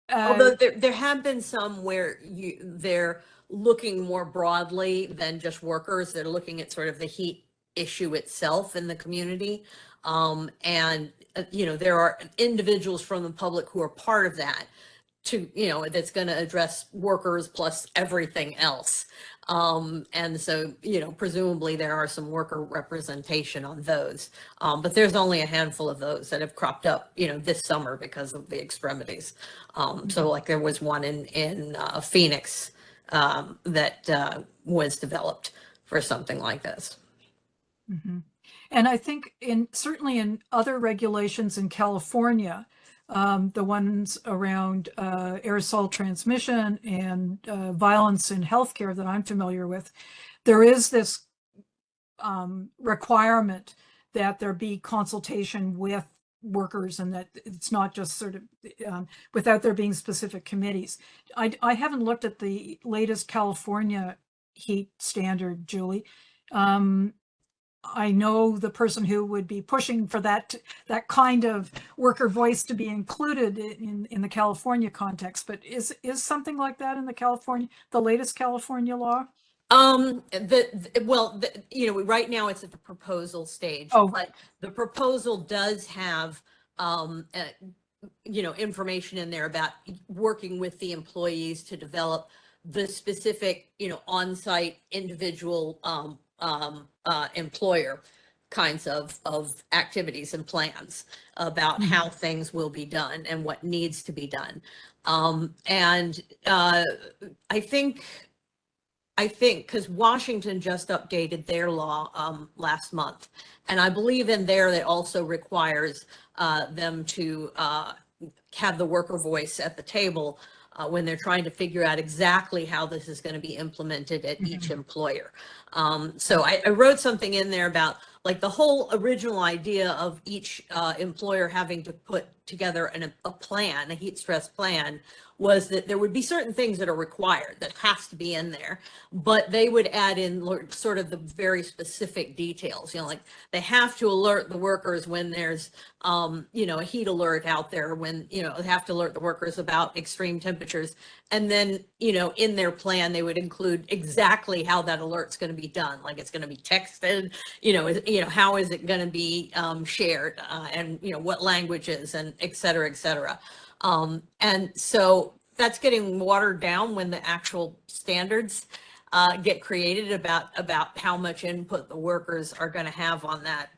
there have been some where they're looking more broadly than just workers. They're looking at sort of the heat issue itself in the community. And, there are individuals from the public who are part of that that's going to address workers plus everything else. And so, presumably there are some worker representation on those, but there's only a handful of those that have cropped up, this summer because of the extremities. So like there was one in Phoenix that was developed for something like this. And I think certainly in other regulations in California, the ones around aerosol transmission and violence in healthcare that I'm familiar with, there is this requirement that there be consultation with workers and that it's not just sort of without there being specific committees. I haven't looked at the latest California heat standard, Juley. I know the person who would be pushing for that kind of worker voice to be included in the California context, but is something like that in the latest California law? Right now it's at the proposal stage, but the proposal does have, information in there about working with the employees to develop the specific, on-site individual, employer kinds of activities and plans about how things will be done and what needs to be done. I think because Washington just updated their law last month, and I believe in there that also requires them to have the worker voice at the table when they're trying to figure out exactly how this is going to be implemented at each employer. So I wrote something in there about like the whole original idea of each employer having to put together a plan, a heat stress plan, was that there would be certain things that are required, that has to be in there, but they would add in sort of the very specific details, you know, like they have to alert the workers when there's, you know, a heat alert out there, when, you know, they have to alert the workers about extreme temperatures. And then, you know, in their plan, they would include exactly how that alert's going to be done. Like it's going to be texted, you know, how is it going to be shared, and, you know, what languages, and et cetera, et cetera. And so that's getting watered down when the actual standards get created about how much input the workers are going to have on that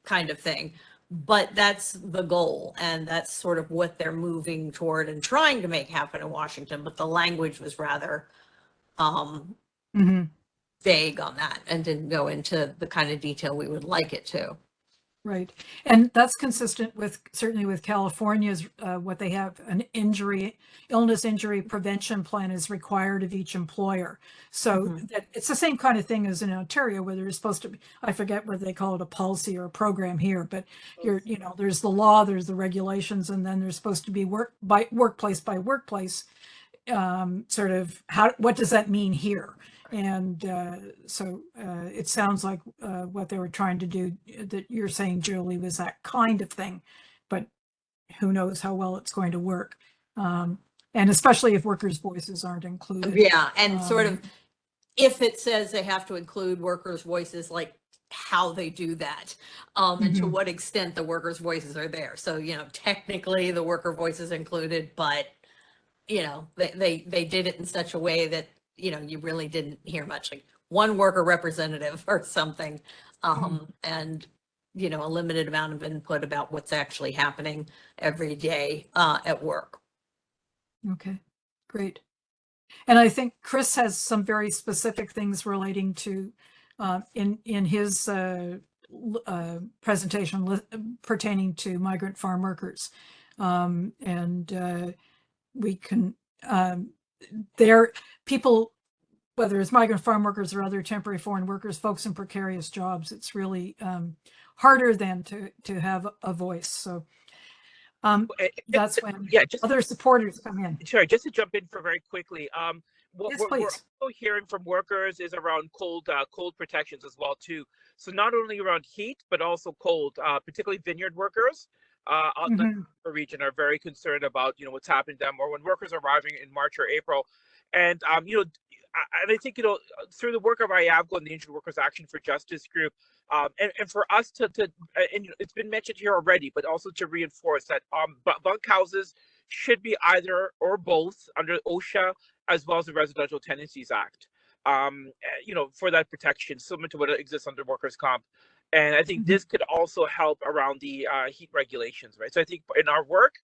kind of thing. But that's the goal, and that's sort of what they're moving toward and trying to make happen in Washington. But the language was rather vague on that and didn't go into the kind of detail we would like it to. Right. And that's consistent with, certainly with California's, what they have, an illness injury prevention plan is required of each employer. So that it's the same kind of thing as in Ontario, where there's supposed to be, I forget whether they call it a policy or a program here, but you know, there's the law, there's the regulations, and then there's supposed to be workplace by workplace, sort of what does that mean here? And so it sounds like what they were trying to do, that you're saying, Julie, was that kind of thing, but who knows how well it's going to work. And especially if workers' voices aren't included. Yeah, and sort of, if it says they have to include workers' voices, like how they do that, and to what extent the workers' voices are there. So, you know, technically the worker voice is included, but, you know, they did it in such a way that, you know, you really didn't hear much, like one worker representative or something, and, you know, a limited amount of input about what's actually happening every day at work. Okay, great. And I think Chris has some very specific things relating to, in his presentation pertaining to migrant farm workers. And we can, there, people, whether it's migrant farm workers or other temporary foreign workers, folks in precarious jobs, it's really harder than to have a voice. So that's when other supporters come in. Sure, just to jump in for very quickly. What Yes, we're please. also hearing from workers is around cold protections as well too. So not only around heat, but also cold, particularly vineyard workers out in the region are very concerned about, you know, what's happening to them, or when workers are arriving in March or April. And you know, and I think, you know, through the work of IAVGO and the Injured Workers Action for Justice group, and for us to and it's been mentioned here already, but also to reinforce that bunkhouses should be either or both under OSHA as well as the Residential Tenancies Act, you know, for that protection, similar to what exists under workers' comp. And I think this could also help around the heat regulations, right? So I think in our work,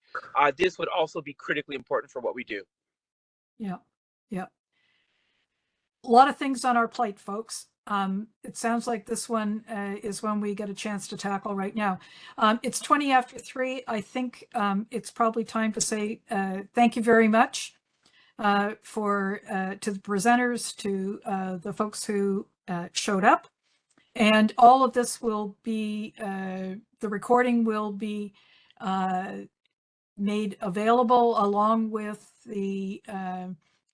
this would also be critically important for what we do. Yeah, yeah. A lot of things on our plate, folks. It sounds like this one is one we get a chance to tackle right now. It's 20 after 3. I think it's probably time to say thank you very much to the presenters, to the folks who showed up. And all of this will be, the recording will be made available along with the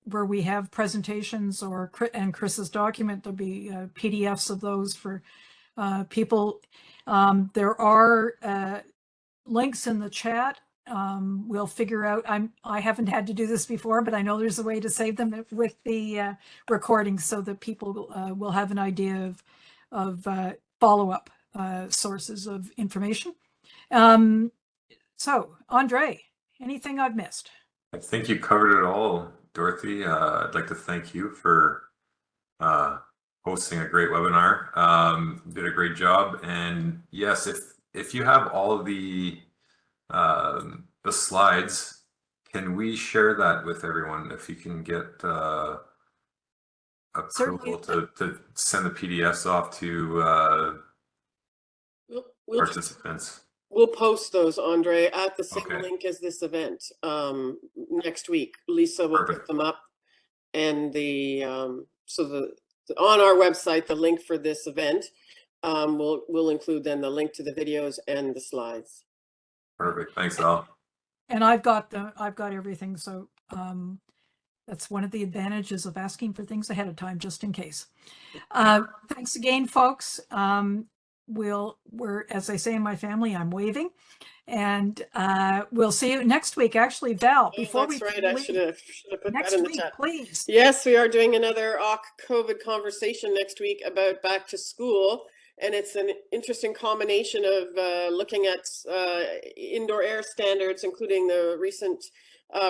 where we have presentations and Chris's document. There'll be PDFs of those for people. There are links in the chat. We'll figure out, I haven't had to do this before, but I know there's a way to save them with the recording so that people will have an idea of follow-up sources of information. So, Andre, anything I've missed? I think you covered it all, Dorothy. I'd like to thank you for hosting a great webinar. Did a great job. And yes, if you have all of the slides, can we share that with everyone? If you can get approval to send the PDFs off to participants. We'll post those, Andre, at the same link as this event next week. Lisa will put them up, and so on our website, the link for this event will include then the link to the videos and the slides. Perfect. Thanks, Al. And I've got everything. So that's one of the advantages of asking for things ahead of time, just in case. Thanks again, folks. We're, as I say in my family, I'm waving. And we'll see you next week. Actually, Val, before That's we right. I should have put next that in the week, chat. please. Yes, we are doing another COVID conversation next week about back to school. And it's an interesting combination of looking at indoor air standards, including the recent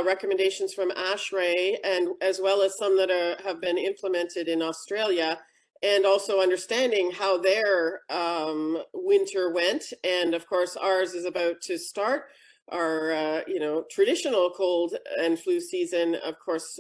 recommendations from ASHRAE, and as well as some that have been implemented in Australia, and also understanding how their winter went. And of course, ours is about to start. Our traditional cold and flu season, of course,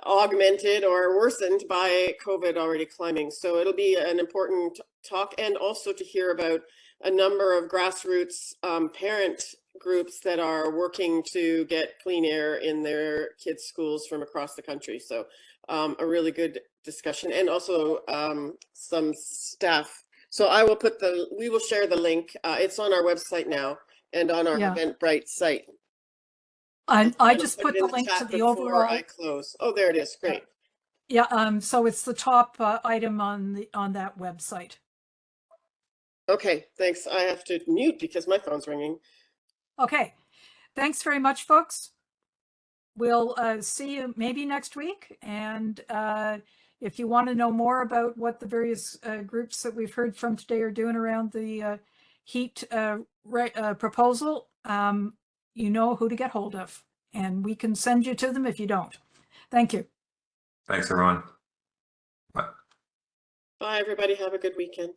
augmented or worsened by COVID already climbing. So it'll be an important talk, and also to hear about a number of grassroots parent groups that are working to get clean air in their kids' schools from across the country. So a really good discussion, and also some staff. So we will share the link. It's on our website now and on our Eventbrite site. I just put the link to the overall. I close. Oh, there it is. Great. Yeah. So it's the top item on that website. Okay. Thanks. I have to mute because my phone's ringing. Okay. Thanks very much, folks. We'll see you maybe next week. And if you want to know more about what the various groups that we've heard from today are doing around the heat proposal, you know who to get hold of, and we can send you to them if you don't. Thank you. Thanks, everyone. Bye. Bye, everybody. Have a good weekend.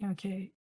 Okay.